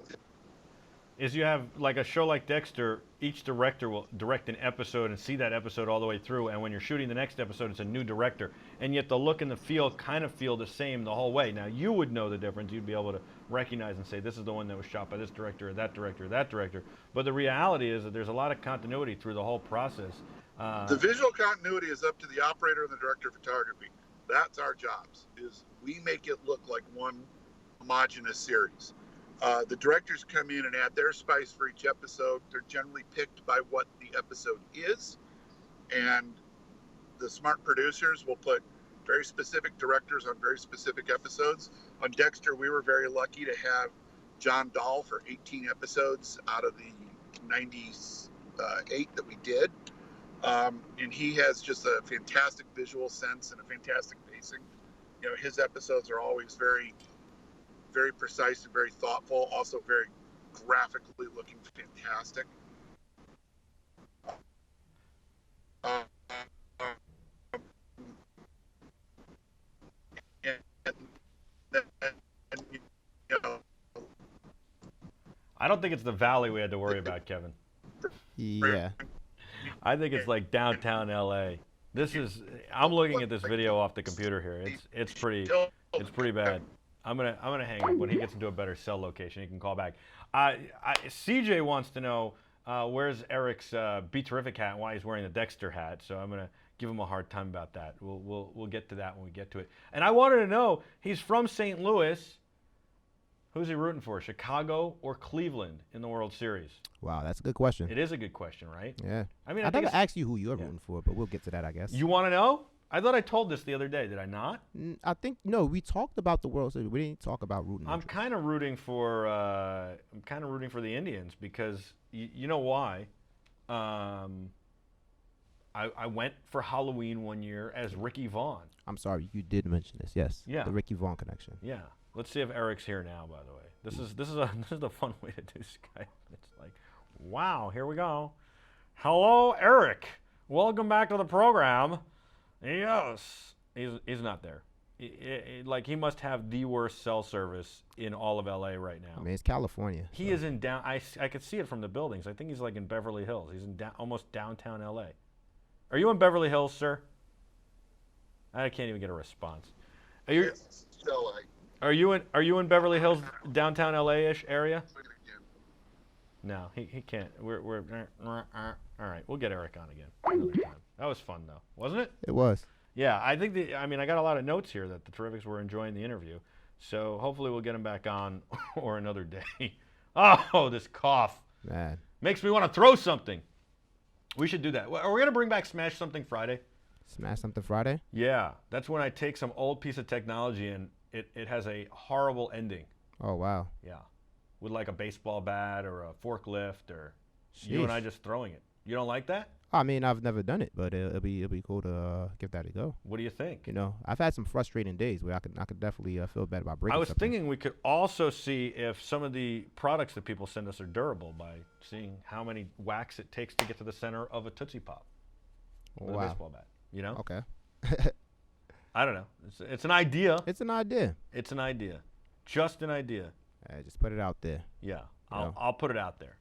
Speaker 1: is you have like a show like Dexter. Each director will direct an episode and see that episode all the way through. And when you're shooting the next episode, it's a new director, and yet the look and the feel kind of feel the same the whole way. Now you would know the difference. You'd be able to recognize and say this is the one that was shot by this director, or that director, or that director. But the reality is that there's a lot of continuity through the whole process.
Speaker 3: The visual continuity is up to the operator and the director of photography. That's our jobs. Is we make it look like one homogeneous series. The directors come in and add their spice for each episode. They're generally picked by what the episode is, and the smart producers will put very specific directors on very specific episodes. On Dexter, we were very lucky to have John Dahl for 18 episodes out of the 98 that we did. And he has just a fantastic visual sense and a fantastic pacing. His episodes are always very, very precise and very thoughtful, also very graphically looking fantastic.
Speaker 1: I don't think it's the valley we had to worry about, Kevin.
Speaker 2: Yeah.
Speaker 1: I think it's like downtown LA. I'm looking at this video off the computer here. It's pretty bad. I'm gonna hang up. When he gets into a better cell location, he can call back. CJ wants to know where's Eric's BeTerrific hat and why he's wearing the Dexter hat. So I'm gonna give him a hard time about that. We'll get to that when we get to it. And I wanted to know, he's from St. Louis. Who's he rooting for, Chicago or Cleveland in the World Series?
Speaker 2: Wow, that's a good question.
Speaker 1: It is a good question, right?
Speaker 2: Yeah.
Speaker 1: I mean,
Speaker 2: I never asked you who you're rooting for, but we'll get to that, I guess.
Speaker 1: You want to know? I thought I told this the other day. Did I not?
Speaker 2: I think no. We talked about the World Series. We didn't talk about rooting.
Speaker 1: I'm kind of rooting for the Indians because you know why? I went for Halloween one year as Ricky Vaughn.
Speaker 2: I'm sorry, you did mention this. Yes.
Speaker 1: Yeah.
Speaker 2: The Ricky Vaughn connection.
Speaker 1: Yeah. Let's see if Eric's here now. By the way, this is a fun way to do Skype. It's like, wow, here we go. Hello, Eric. Welcome back to the program. Yes. He's not there. He must have the worst cell service in all of LA right now.
Speaker 2: I mean, it's California.
Speaker 1: He is in I could see it from the buildings. I think he's like in Beverly Hills. He's in almost downtown LA. Are you in Beverly Hills, sir? I can't even get a response. Are you?
Speaker 3: Yes, LA.
Speaker 1: Are you in Beverly Hills, downtown LA-ish area? No, he can't. We're all right. We'll get Eric on again another time. That was fun though, wasn't it?
Speaker 2: It was.
Speaker 1: Yeah, I think I got a lot of notes here that the Terrifics were enjoying the interview, so hopefully we'll get him back on or another day. Oh, this cough,
Speaker 2: man,
Speaker 1: makes me want to throw something. We should do that. Are we gonna bring back Smash Something Friday?
Speaker 2: Smash Something Friday?
Speaker 1: Yeah, that's when I take some old piece of technology and it has a horrible ending.
Speaker 2: Oh, wow.
Speaker 1: Yeah, with like a baseball bat or a forklift or you
Speaker 2: Sheesh.
Speaker 1: and I just throwing it. You don't like that?
Speaker 2: I mean, I've never done it, but it'll be cool to give that a go.
Speaker 1: What do you think?
Speaker 2: You know, I've had some frustrating days where I could definitely feel bad about breaking
Speaker 1: I was
Speaker 2: something.
Speaker 1: thinking we could also see if some of the products that people send us are durable by seeing how many whacks it takes to get to the center of a Tootsie Pop with a baseball bat. You know?
Speaker 2: Okay.
Speaker 1: I don't know. It's an idea.
Speaker 2: It's an idea.
Speaker 1: It's an idea. Just an idea.
Speaker 2: Just put it out there.
Speaker 1: Yeah. I'll put it out there.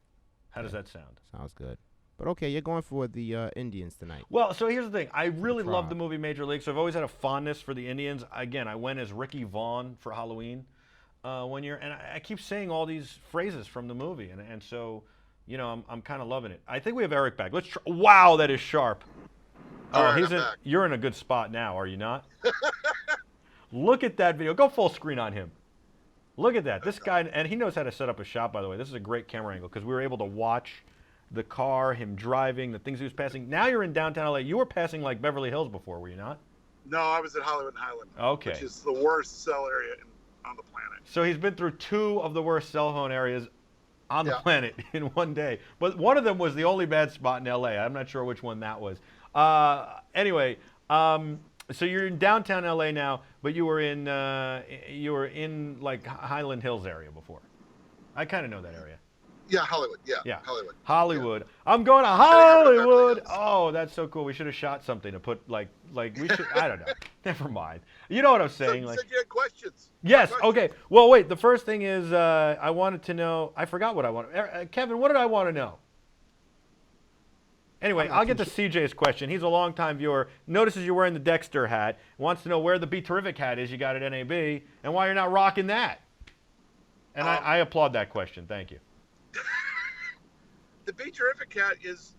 Speaker 1: How does that sound?
Speaker 2: Sounds good. But okay, you're going for the Indians tonight.
Speaker 1: Well, so here's the thing. I really love the movie Major League, so I've always had a fondness for the Indians. Again, I went as Ricky Vaughn for Halloween one year, and I keep saying all these phrases from the movie, and so, you know, I'm kind of loving it. I think we have Eric back. Let's try. Wow, that is sharp. You're in a good spot now, are you not? Look at that video. Go full screen on him. Look at that. This guy, and he knows how to set up a shot, by the way. This is a great camera angle because we were able to watch the car, him driving, the things he was passing. Now you're in downtown LA. You were passing like Beverly Hills before, were you not?
Speaker 3: No, I was at Hollywood and Highland.
Speaker 1: Okay.
Speaker 3: Which is the worst cell area on the planet.
Speaker 1: So he's been through 2 of the worst cell phone areas on the planet in one day. But one of them was the only bad spot in LA. I'm not sure which one that was. Anyway, so you're in downtown LA now, but you were in like Highland Hills area before. I kind of know that area.
Speaker 3: Yeah, Hollywood. Yeah.
Speaker 1: Hollywood.
Speaker 3: Yeah.
Speaker 1: I'm going to Hollywood. Oh, that's so cool. We should have shot something to put like we should. I don't know. Never mind. You know what I'm saying?
Speaker 3: You
Speaker 1: like,
Speaker 3: said you had questions.
Speaker 1: Yes. Okay. Well, wait. The first thing is I wanted to know. I forgot what I wanted. Kevin, what did I want to know? Anyway, I'll get to CJ's question. He's a longtime viewer. Notices you're wearing the Dexter hat. Wants to know where the BeTerrific hat is you got at NAB and why you're not rocking that. And I applaud that question. Thank you.
Speaker 3: The BeTerrific hat is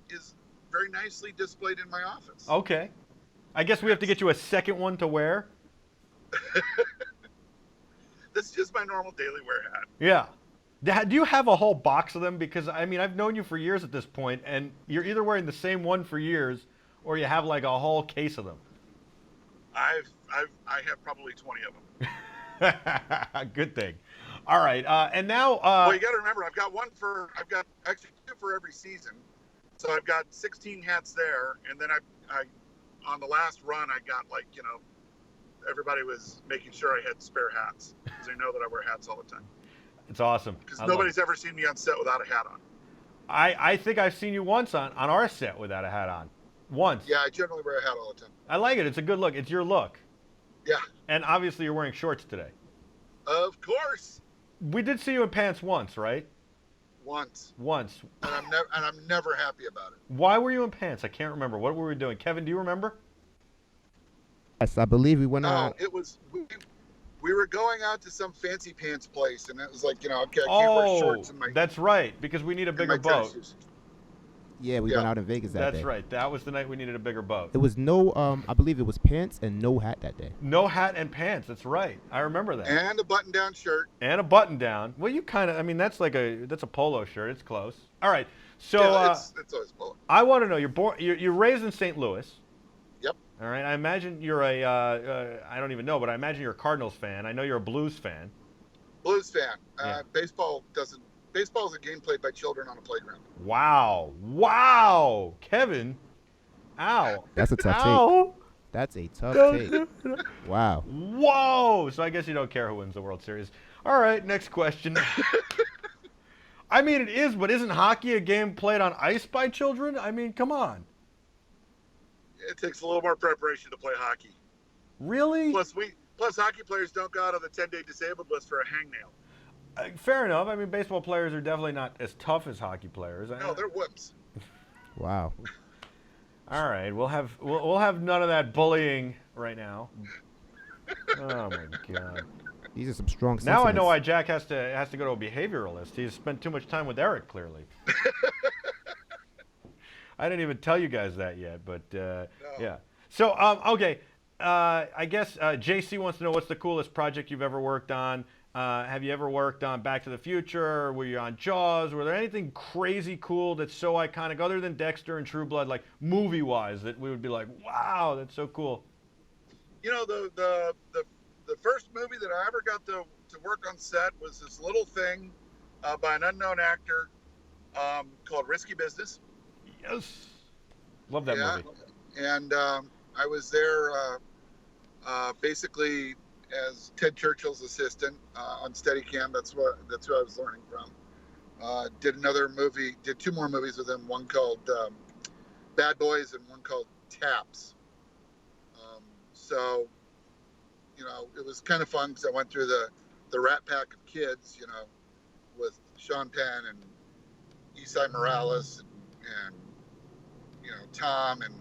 Speaker 3: very nicely displayed in my office.
Speaker 1: Okay. I guess we have to get you a second one to wear.
Speaker 3: This is just my normal daily wear hat.
Speaker 1: Yeah. Do you have a whole box of them? Because, I mean, I've known you for years at this point, and you're either wearing the same one for years or you have like a whole case of them. I
Speaker 3: have probably 20 of them.
Speaker 1: Good thing. All right, and now...
Speaker 3: well, you got to remember, I've got actually 2 for every season. So I've got 16 hats there, and then I on the last run, I got like, you know, everybody was making sure I had spare hats because they know that I wear hats all the time.
Speaker 1: It's awesome.
Speaker 3: Because nobody's ever seen me on set without a hat on.
Speaker 1: I think I've seen you once on our set without a hat on. Once.
Speaker 3: Yeah, I generally wear a hat all the time.
Speaker 1: I like it. It's a good look. It's your look.
Speaker 3: Yeah.
Speaker 1: And obviously you're wearing shorts today.
Speaker 3: Of course.
Speaker 1: We did see you in pants once, right?
Speaker 3: Once.
Speaker 1: And
Speaker 3: I'm never happy about it.
Speaker 1: Why were you in pants? I can't remember. What were we doing? Kevin, do you remember?
Speaker 2: Yes, I believe we went out.
Speaker 3: It was we were going out to some fancy pants place, and it was like, you know, okay, I can't wear shorts in my.
Speaker 1: That's right, because we need a bigger boat.
Speaker 2: Yeah, we went out in Vegas that day.
Speaker 1: That's right. That was the night we needed a bigger boat.
Speaker 2: It was I believe it was pants and no hat that day.
Speaker 1: No hat and pants. That's right. I remember that.
Speaker 3: And a button-down shirt.
Speaker 1: And a button-down. Well, you kind of. I mean, that's a polo shirt. It's close. All right. So
Speaker 3: it's always polo.
Speaker 1: I want to know. You're raised in St. Louis.
Speaker 3: Yep.
Speaker 1: All right. I imagine you're I don't even know, but I imagine you're a Cardinals fan. I know you're a Blues fan.
Speaker 3: Blues fan. Baseball is a game played by children on a playground.
Speaker 1: Wow. Kevin. Ow.
Speaker 2: That's a tough take. That's a tough take. Wow.
Speaker 1: Whoa. So I guess you don't care who wins the World Series. All right. Next question. I mean, it is, but isn't hockey a game played on ice by children? I mean, come on.
Speaker 3: It takes a little more preparation to play hockey.
Speaker 1: Really?
Speaker 3: Plus hockey players don't go out on the 10-day disabled list for a hangnail.
Speaker 1: Fair enough. I mean, baseball players are definitely not as tough as hockey players.
Speaker 3: No, they're wimps.
Speaker 2: Wow.
Speaker 1: All right, we'll have none of that bullying right now. Oh my God.
Speaker 2: These are some strong sentiments.
Speaker 1: Now I know why Jack has to go to a behavioralist. He's spent too much time with Eric, clearly. I didn't even tell you guys that yet, but
Speaker 3: no.
Speaker 1: yeah. So okay, I guess JC wants to know what's the coolest project you've ever worked on. Have you ever worked on Back to the Future? Were you on Jaws? Were there anything crazy cool that's so iconic, other than Dexter and True Blood, like movie-wise, that we would be like, wow, that's so cool?
Speaker 3: You know, the first movie that I ever got to work on set was this little thing by an unknown actor called Risky Business.
Speaker 1: Yes. Love that movie.
Speaker 3: And I was there basically as Ted Churchill's assistant on Steadicam. That's who I was learning from. Did two more movies with him, one called Bad Boys and one called Taps. So, you know, it was kind of fun because I went through the Rat Pack of kids, you know, with Sean Penn and Esai Morales and you know, Tom and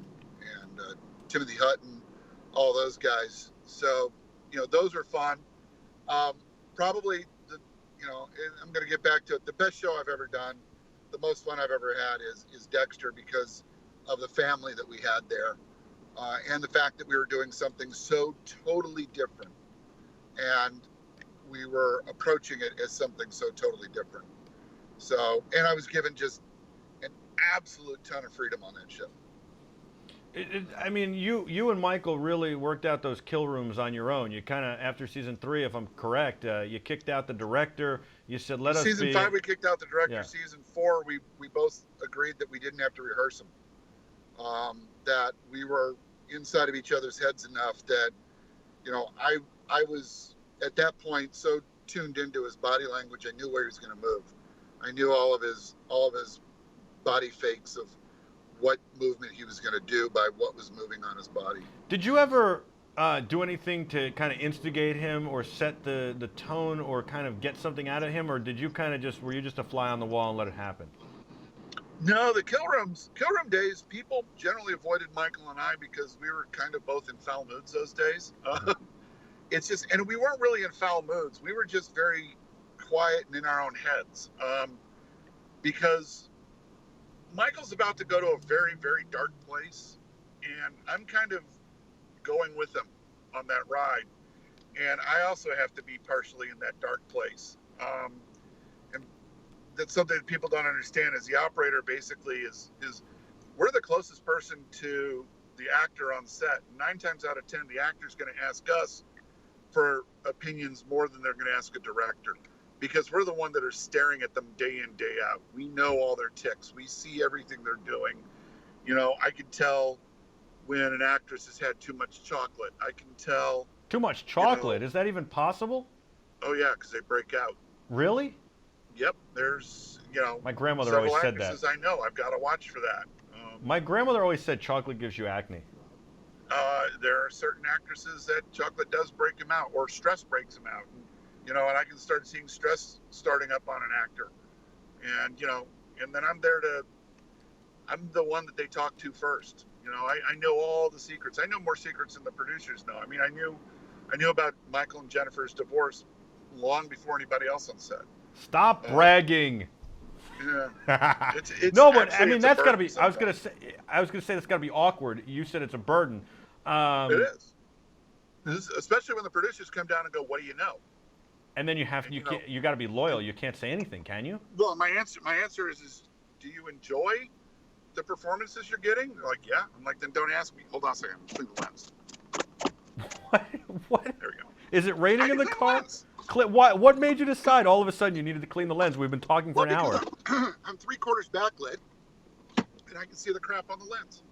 Speaker 3: Timothy Hutton, all those guys. So, you know, those were fun. Probably, I'm going to get back to it. The best show I've ever done, the most fun I've ever had is Dexter, because of the family that we had there, and the fact that we were doing something so totally different, and we were approaching it as something so totally different. So, and I was given just an absolute ton of freedom on that show.
Speaker 1: I mean, you and Michael really worked out those kill rooms on your own. You kind of, after season 3, if I'm correct, you kicked out the director. You said, let us be.
Speaker 3: Season 5, we kicked out the director.
Speaker 1: Yeah.
Speaker 3: Season 4, we both agreed that we didn't have to rehearse them. That we were inside of each other's heads enough that, you know, I was at that point so tuned into his body language. I knew where he was going to move. I knew all of his body fakes of what movement he was going to do by what was moving on his body.
Speaker 1: Did you ever do anything to kind of instigate him or set the tone or kind of get something out of him, or did you kind of were you just a fly on the wall and let it happen?
Speaker 3: No, the kill room days, people generally avoided Michael and I because we were kind of both in foul moods those days. It's just, and we weren't really in foul moods. We were just very quiet and in our own heads, because Michael's about to go to a very, very dark place, and I'm kind of going with him on that ride. And I also have to be partially in that dark place. And that's something that people don't understand, is the operator basically is we're the closest person to the actor on set. 9 times out of 10, the actor's going to ask us for opinions more than they're going to ask a director, because we're the one that are staring at them day in, day out. We know all their tics. We see everything they're doing. You know, I can tell when an actress has had too much chocolate. I can tell.
Speaker 1: Too much chocolate? Is that even possible?
Speaker 3: Oh, yeah, because they break out.
Speaker 1: Really?
Speaker 3: Yep. There's,
Speaker 1: my grandmother always said that.
Speaker 3: I know. I've got to watch for that.
Speaker 1: My grandmother always said chocolate gives you acne.
Speaker 3: There are certain actresses that chocolate does break them out, or stress breaks them out. And I can start seeing stress starting up on an actor. And, and then I'm the one that they talk to first. I know all the secrets. I know more secrets than the producers know. I mean, I knew about Michael and Jennifer's divorce long before anybody else on set.
Speaker 1: Stop bragging.
Speaker 3: Yeah. It's
Speaker 1: no, but I mean, that's got to be,
Speaker 3: sometimes.
Speaker 1: I was going to say that's got to be awkward. You said it's a burden.
Speaker 3: It is. Especially when the producers come down and go, what do you know?
Speaker 1: And then you got to be loyal. You can't say anything, can you?
Speaker 3: Well, my answer is, do you enjoy the performances you're getting? They're like, yeah. I'm like, then don't ask me. Hold on a second. Clean the lens.
Speaker 1: What?
Speaker 3: There we go.
Speaker 1: Is it raining in the car? What made you decide all of a sudden you needed to clean the lens? We've been talking for an hour.
Speaker 3: I'm 3/4 backlit, and I can see the crap on the lens.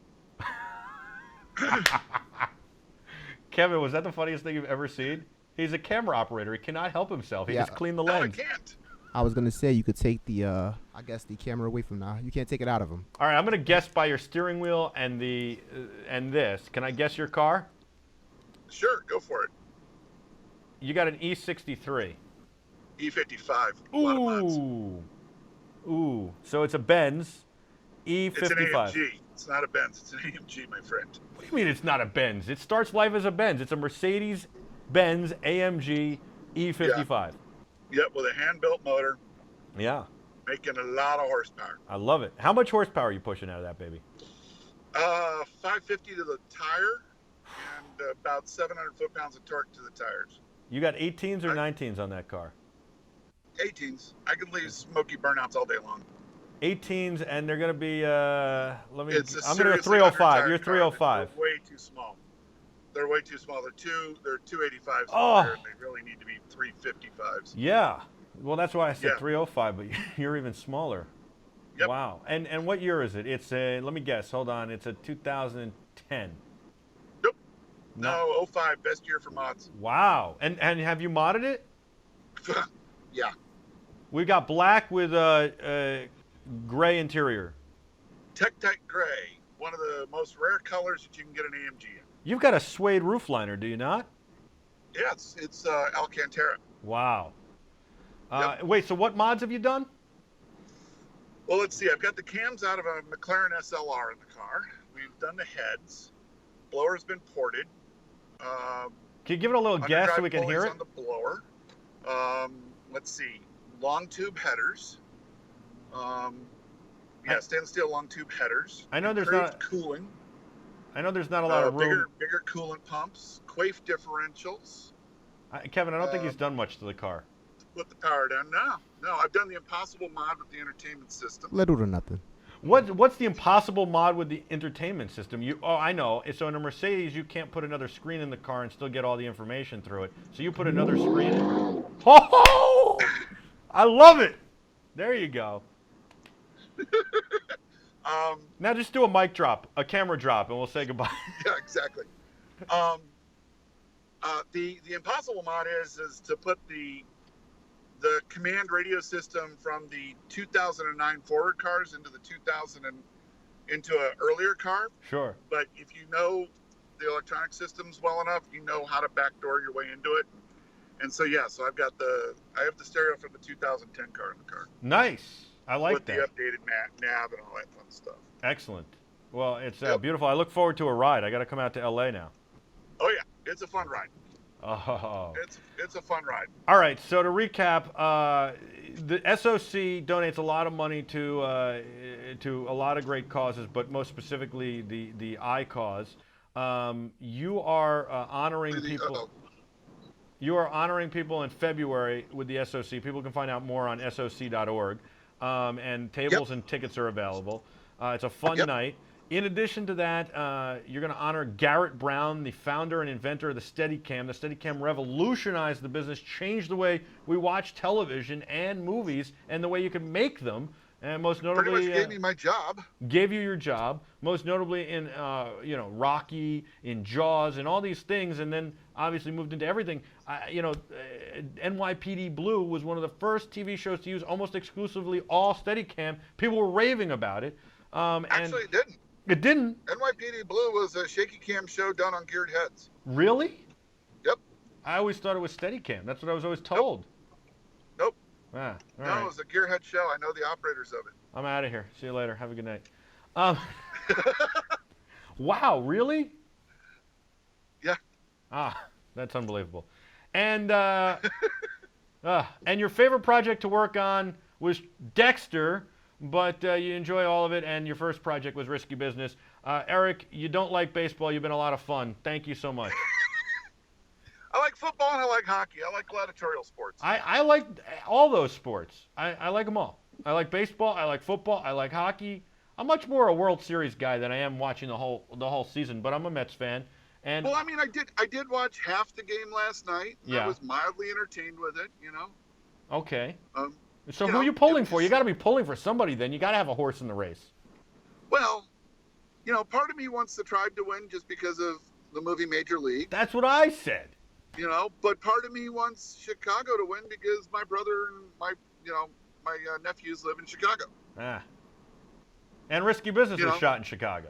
Speaker 1: Kevin, was that the funniest thing you've ever seen? He's a camera operator. He cannot help himself. He just cleaned the lens.
Speaker 3: No, I can't.
Speaker 2: I was going to say you could take the, the camera away from now. You can't take it out of him.
Speaker 1: All right, I'm going to guess by your steering wheel and this. Can I guess your car?
Speaker 3: Sure, go for it.
Speaker 1: You got an E63.
Speaker 3: E55. A lot of mods.
Speaker 1: Ooh. So it's a Benz E55.
Speaker 3: It's an AMG. It's not a Benz. It's an AMG, my friend.
Speaker 1: What do you mean it's not a Benz? It starts life as a Benz. It's a Mercedes-Benz AMG E55.
Speaker 3: Yep, with a hand-built motor.
Speaker 1: Yeah.
Speaker 3: Making a lot of horsepower.
Speaker 1: I love it. How much horsepower are you pushing out of that baby?
Speaker 3: 550 to the tire, and about 700 foot-pounds of torque to the tires.
Speaker 1: You got 18s or 19s on that car?
Speaker 3: 18s. I could leave smoky burnouts all day long.
Speaker 1: 18s, and they're going to be, I'm going to go 305. You're 305.
Speaker 3: They're way too small. They're way too small. They're 285s.
Speaker 1: Oh.
Speaker 3: And they really need to be 355s.
Speaker 1: Yeah. Well, that's why I said 305, but you're even smaller.
Speaker 3: Yep.
Speaker 1: Wow. And what year is it? It's a, let me guess. Hold on. It's a 2010.
Speaker 3: Nope. No, 05. Best year for mods.
Speaker 1: Wow. And have you modded it?
Speaker 3: Yeah.
Speaker 1: We got black with gray interior.
Speaker 3: Tech gray. One of the most rare colors that you can get an AMG in.
Speaker 1: You've got a suede roof liner, do you not?
Speaker 3: Yeah, it's Alcantara.
Speaker 1: Wow.
Speaker 3: Yep.
Speaker 1: Wait, so what mods have you done?
Speaker 3: Well, let's see. I've got the cams out of a McLaren SLR in the car. We've done the heads. Blower's been ported.
Speaker 1: Can you give it a little guess so we can hear it?
Speaker 3: On the blower. Let's see. Long tube headers. Stainless steel long tube headers.
Speaker 1: I know there's not
Speaker 3: cooling.
Speaker 1: I know there's not a lot of room.
Speaker 3: Bigger coolant pumps. Quaif differentials.
Speaker 1: Kevin, I don't think he's done much to the car.
Speaker 3: Put the power down. No. I've done the impossible mod with the entertainment system.
Speaker 2: Little to nothing.
Speaker 1: What's the impossible mod with the entertainment system? I know. So in a Mercedes, you can't put another screen in the car and still get all the information through it. So you put another screen in. Oh! I love it. There you go. Now just do a mic drop, a camera drop, and we'll say goodbye.
Speaker 3: Yeah, exactly. The impossible mod is to put the command radio system from the 2009 forward cars into the 2000 and into an earlier car.
Speaker 1: Sure.
Speaker 3: But if you know the electronic systems well enough, you know how to backdoor your way into it. And so so I have the stereo from the 2010 car in the car.
Speaker 1: Nice. I like that.
Speaker 3: With the updated nav and all that fun stuff.
Speaker 1: Excellent. Well, it's beautiful. I look forward to a ride. I got to come out to LA now.
Speaker 3: Oh yeah, it's a fun ride.
Speaker 1: Oh.
Speaker 3: It's a fun ride.
Speaker 1: All right. So to recap, the SOC donates a lot of money to a lot of great causes, but most specifically the I cause. You are honoring people. You are honoring people in February with the SOC. People can find out more on soc.org. And tables and tickets are available. It's a fun night. In addition to that, you're going to honor Garrett Brown, the founder and inventor of the Steadicam. The Steadicam revolutionized the business, changed the way we watch television and movies, and the way you can make them. And most notably,
Speaker 3: pretty much gave me my job. Gave
Speaker 1: you your job. Most notably in Rocky, in Jaws, and all these things, and then obviously moved into everything. NYPD Blue was one of the first TV shows to use almost exclusively all Steadicam. People were raving about it.
Speaker 3: Actually, it didn't.
Speaker 1: It didn't.
Speaker 3: NYPD Blue was a shaky cam show done on geared heads.
Speaker 1: Really?
Speaker 3: Yep.
Speaker 1: I always thought it was Steadicam. That's what I was always told.
Speaker 3: Nope.
Speaker 1: Ah, all
Speaker 3: no,
Speaker 1: right.
Speaker 3: It was a gearhead show. I know the operators of it.
Speaker 1: I'm out of here. See you later. Have a good night. Wow, really?
Speaker 3: Yeah.
Speaker 1: That's unbelievable. And your favorite project to work on was Dexter, but you enjoy all of it, and your first project was Risky Business. Eric, you don't like baseball. You've been a lot of fun. Thank you so much.
Speaker 3: I like football and I like hockey. I like gladiatorial sports.
Speaker 1: I like all those sports. I like them all. I like baseball. I like football. I like hockey. I'm much more a World Series guy than I am watching the whole season. But I'm a Mets fan. And
Speaker 3: well, I mean, I did watch half the game last night.
Speaker 1: Yeah.
Speaker 3: I was mildly entertained with it.
Speaker 1: Okay. So who are you pulling for? You got to be pulling for somebody. Then you got to have a horse in the race.
Speaker 3: Well, part of me wants the Tribe to win just because of the movie Major League.
Speaker 1: That's what I said.
Speaker 3: But part of me wants Chicago to win because my brother and my nephews live in Chicago.
Speaker 1: And Risky Business was shot in Chicago.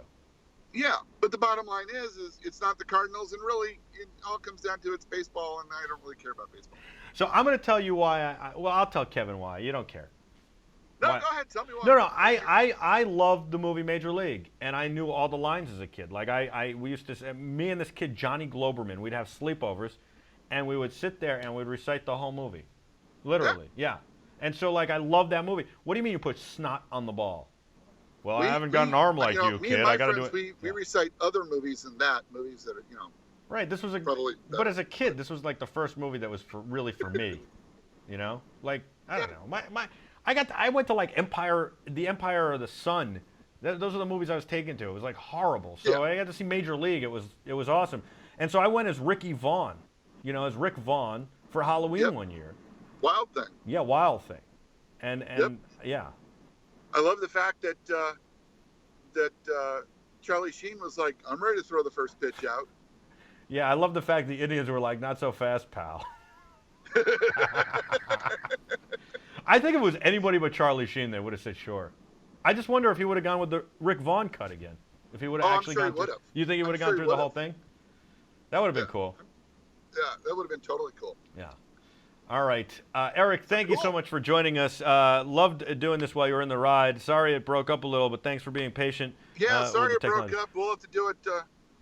Speaker 3: Yeah, but the bottom line is it's not the Cardinals, and really it all comes down to it's baseball, and I don't really care about baseball.
Speaker 1: So I'm going to tell you why. I'll tell Kevin why. You don't care.
Speaker 3: No, go ahead. Tell me why.
Speaker 1: No. I loved the movie Major League, and I knew all the lines as a kid. Like we used to say, me and this kid Johnny Globerman, we'd have sleepovers, and we would sit there and we'd recite the whole movie, literally. Yeah. And so I love that movie. What do you mean you put snot on the ball? Well, I haven't got an arm like you, kid. I got to do it.
Speaker 3: We recite other movies than that, movies that are
Speaker 1: Right. This was
Speaker 3: probably
Speaker 1: but as a kid, this was like the first movie that was really for me. You know, like I don't know. I went to like the Empire of the Sun. Those are the movies I was taken to. It was like horrible. So I got to see Major League. It was awesome. And so I went as Ricky Vaughn, as Rick Vaughn for Halloween one year.
Speaker 3: Wild Thing.
Speaker 1: Yeah, Wild Thing. And yeah.
Speaker 3: I love the fact that Charlie Sheen was like, I'm ready to throw the first pitch out.
Speaker 1: Yeah, I love the fact the Indians were like, not so fast, pal. I think if it was anybody but Charlie Sheen, they would have said sure. I just wonder if he would have gone with the Rick Vaughn cut again. If he would have actually gone through. You think he would have gone through the whole thing? That would have been cool.
Speaker 3: Yeah, that would have been totally cool.
Speaker 1: Yeah. All right. Eric, thank you so much for joining us. Loved doing this while you were in the ride. Sorry it broke up a little, but thanks for being patient.
Speaker 3: Yeah, sorry it broke up. We'll have to do it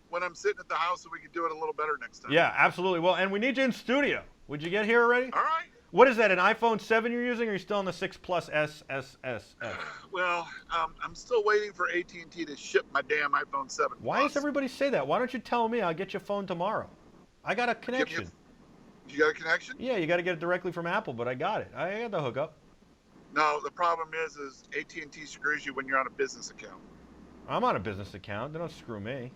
Speaker 3: when I'm sitting at the house so we can do it a little better next time.
Speaker 1: Yeah, absolutely. Well, and we need you in studio. Would you get here already?
Speaker 3: All right.
Speaker 1: What is that, an iPhone 7 you're using, or are you still on the 6 Plus S?
Speaker 3: Well, I'm still waiting for AT&T to ship my damn iPhone 7
Speaker 1: Why
Speaker 3: Plus.
Speaker 1: does everybody say that? Why don't you tell me? I'll get your phone tomorrow. I got a connection.
Speaker 3: You got a connection?
Speaker 1: Yeah, you got to get it directly from Apple, but I got it. I got the hookup.
Speaker 3: No, the problem is AT&T screws you when you're on a business account.
Speaker 1: I'm on a business account. They don't screw me.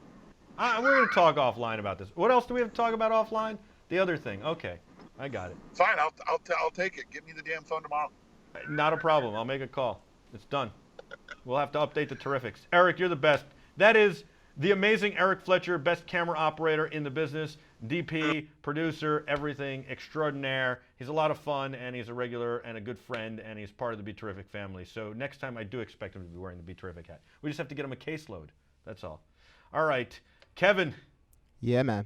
Speaker 1: We're going to talk offline about this. What else do we have to talk about offline? The other thing. Okay, I got it.
Speaker 3: Fine, I'll take it. Give me the damn phone tomorrow.
Speaker 1: Not a problem. I'll make a call. It's done. We'll have to update the Terrifics. Eric, you're the best. That is the amazing Eric Fletcher, best camera operator in the business, DP, producer, everything extraordinaire. He's a lot of fun, and he's a regular and a good friend, and he's part of the BeTerrific family. So next time, I do expect him to be wearing the BeTerrific hat. We just have to get him a caseload. That's all. All right. Kevin.
Speaker 2: Yeah, man.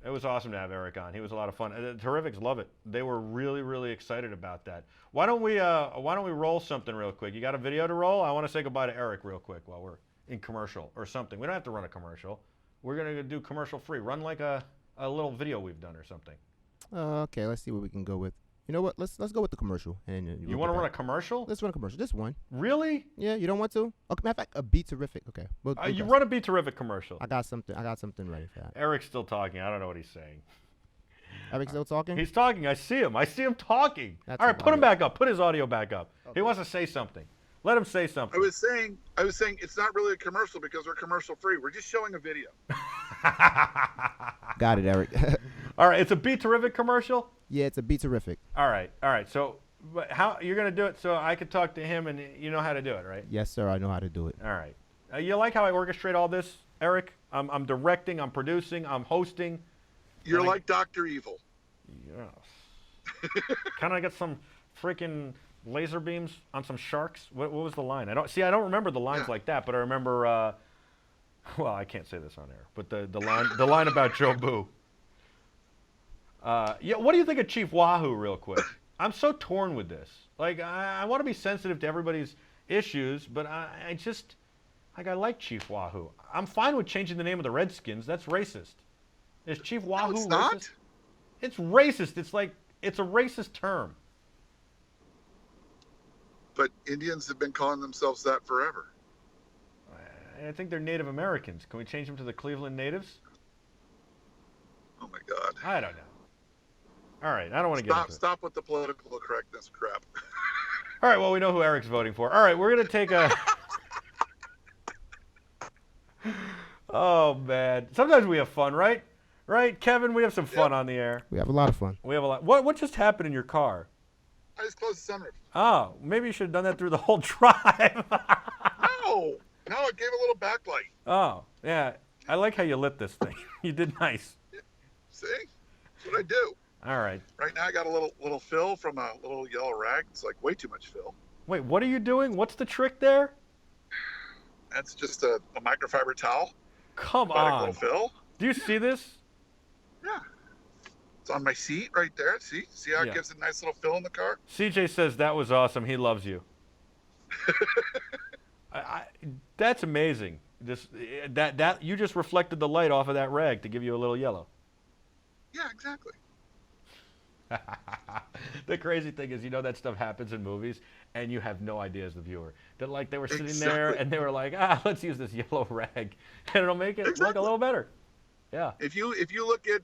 Speaker 1: It was awesome to have Eric on. He was a lot of fun. The Terrifics love it. They were really, really excited about that. Why don't we roll something real quick? You got a video to roll? I want to say goodbye to Eric real quick while we're in commercial or something. We don't have to run a commercial. We're going to do commercial free. Run like a little video we've done or something.
Speaker 2: Okay, let's see what we can go with. You know what? Let's go with the commercial. And
Speaker 1: you want to run a commercial?
Speaker 2: Let's run a commercial. Just one.
Speaker 1: Really?
Speaker 2: Yeah. You don't want to? Okay. Matter of fact, a BeTerrific. Okay.
Speaker 1: You run a BeTerrific commercial.
Speaker 2: I got something ready for that.
Speaker 1: Eric's still talking. I don't know what he's saying.
Speaker 2: Eric's still talking?
Speaker 1: He's talking. I see him. I see him talking.
Speaker 2: That's
Speaker 1: all right, put him back up. Put his audio back up. Okay. He wants to say something. Let him say something.
Speaker 3: I was saying it's not really a commercial because we're commercial free. We're just showing a video.
Speaker 2: Got it, Eric.
Speaker 1: All right, it's a BeTerrific commercial?
Speaker 2: Yeah, it's a BeTerrific.
Speaker 1: All right. So how you're going to do it so I can talk to him and you know how to do it, right?
Speaker 2: Yes, sir. I know how to do it.
Speaker 1: All right. You like how I orchestrate all this, Eric? I'm directing, I'm producing, I'm hosting.
Speaker 3: You're like Dr. Evil.
Speaker 1: Yes. Can I get some freaking laser beams on some sharks? What was the line? I don't remember the lines like that, but I remember well, I can't say this on air, but the line about Joe Boo. Yeah, what do you think of Chief Wahoo real quick? I'm so torn with this. Like I want to be sensitive to everybody's issues, but I like Chief Wahoo. I'm fine with changing the name of the Redskins. That's racist. Is Chief Wahoo
Speaker 3: it's
Speaker 1: racist?
Speaker 3: Not.
Speaker 1: It's racist. It's a racist term.
Speaker 3: But Indians have been calling themselves that forever.
Speaker 1: I think they're Native Americans. Can we change them to the Cleveland Natives?
Speaker 3: Oh my God.
Speaker 1: I don't know. All right, I don't want to get into it.
Speaker 3: Stop with the political correctness crap.
Speaker 1: All right, well, we know who Eric's voting for. All right, we're going to take a... Oh, man. Sometimes we have fun, right? Right, Kevin? We have some fun on the air.
Speaker 2: We have a lot of fun.
Speaker 1: We have a lot. What just happened in your car?
Speaker 3: I just closed the sunroof.
Speaker 1: Oh, maybe you should have done that through the whole drive.
Speaker 3: No, it gave a little backlight.
Speaker 1: Oh, yeah. I like how you lit this thing. You did nice.
Speaker 3: See? That's what I do.
Speaker 1: All right.
Speaker 3: Right now I got a little fill from a little yellow rag. It's like way too much fill.
Speaker 1: Wait, what are you doing? What's the trick there?
Speaker 3: That's just a microfiber towel.
Speaker 1: Come on.
Speaker 3: Little fill.
Speaker 1: Do you see this?
Speaker 3: Yeah. It's on my seat right there. See how it gives a nice little fill in the car?
Speaker 1: CJ says that was awesome. He loves you. That's amazing. That you just reflected the light off of that rag to give you a little yellow.
Speaker 3: Yeah, exactly.
Speaker 1: The crazy thing is, that stuff happens in movies, and you have no idea as the viewer. That like they were sitting there and they were like, let's use this yellow rag, and it'll make it look a little better. Yeah.
Speaker 3: If you look at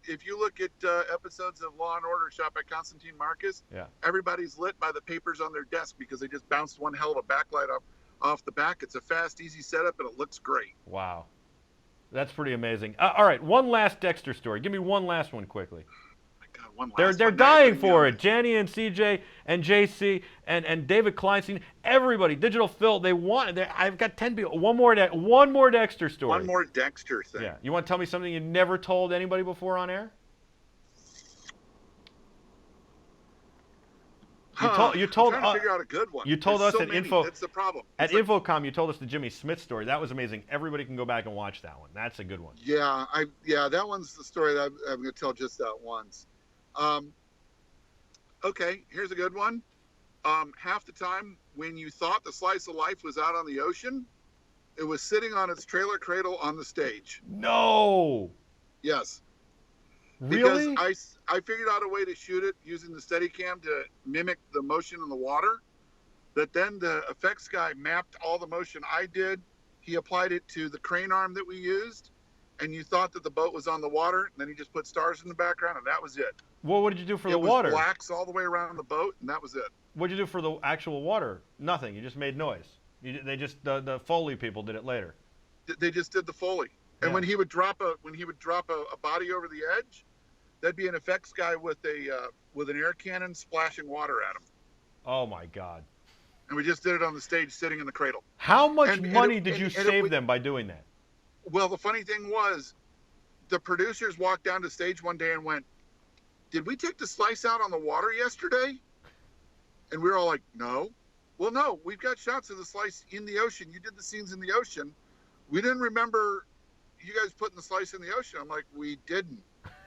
Speaker 3: episodes of Law and Order shot by Constantine Marcus,
Speaker 1: yeah,
Speaker 3: everybody's lit by the papers on their desk because they just bounced one hell of a backlight off the back. It's a fast, easy setup, and it looks great.
Speaker 1: Wow. That's pretty amazing. All right, one last Dexter story. Give me one last one quickly. They're dying for it. Janny and CJ and JC and David Kleinstein, everybody, Digital Phil, they want it. I've got 10 people. One more Dexter story.
Speaker 3: One more Dexter thing.
Speaker 1: Yeah. You want to tell me something you never told anybody before on air? You told
Speaker 3: I'm trying to figure out a good one.
Speaker 1: You told us at Info.
Speaker 3: That's the problem.
Speaker 1: At Infocom, you told us the Jimmy Smith story. That was amazing. Everybody can go back and watch that one. That's a good one.
Speaker 3: Yeah, that one's the story that I'm going to tell just that once. Okay, here's a good one. Half the time when you thought the slice of life was out on the ocean, it was sitting on its trailer cradle on the stage.
Speaker 1: No.
Speaker 3: Yes.
Speaker 1: Really?
Speaker 3: Because I figured out a way to shoot it using the Steadicam to mimic the motion in the water. That then the effects guy mapped all the motion I did. He applied it to the crane arm that we used, and you thought that the boat was on the water. And then he just put stars in the background, and that was it.
Speaker 1: Well, what did you do for the water?
Speaker 3: It was blacks all the way around the boat, and that was it.
Speaker 1: What did you do for the actual water? Nothing. You just made noise. The Foley people did it later.
Speaker 3: They just did the Foley. And
Speaker 1: Yeah.
Speaker 3: when he would drop a body over the edge, that'd be an effects guy with an air cannon splashing water at him.
Speaker 1: Oh my God!
Speaker 3: And we just did it on the stage, sitting in the cradle.
Speaker 1: How much money did you save them by doing that?
Speaker 3: Well, the funny thing was, the producers walked down to stage one day and went, "Did we take the slice out on the water yesterday?" And we were all like, "No." Well, no, we've got shots of the slice in the ocean. You did the scenes in the ocean. We didn't remember you guys putting the slice in the ocean. I'm like, we didn't.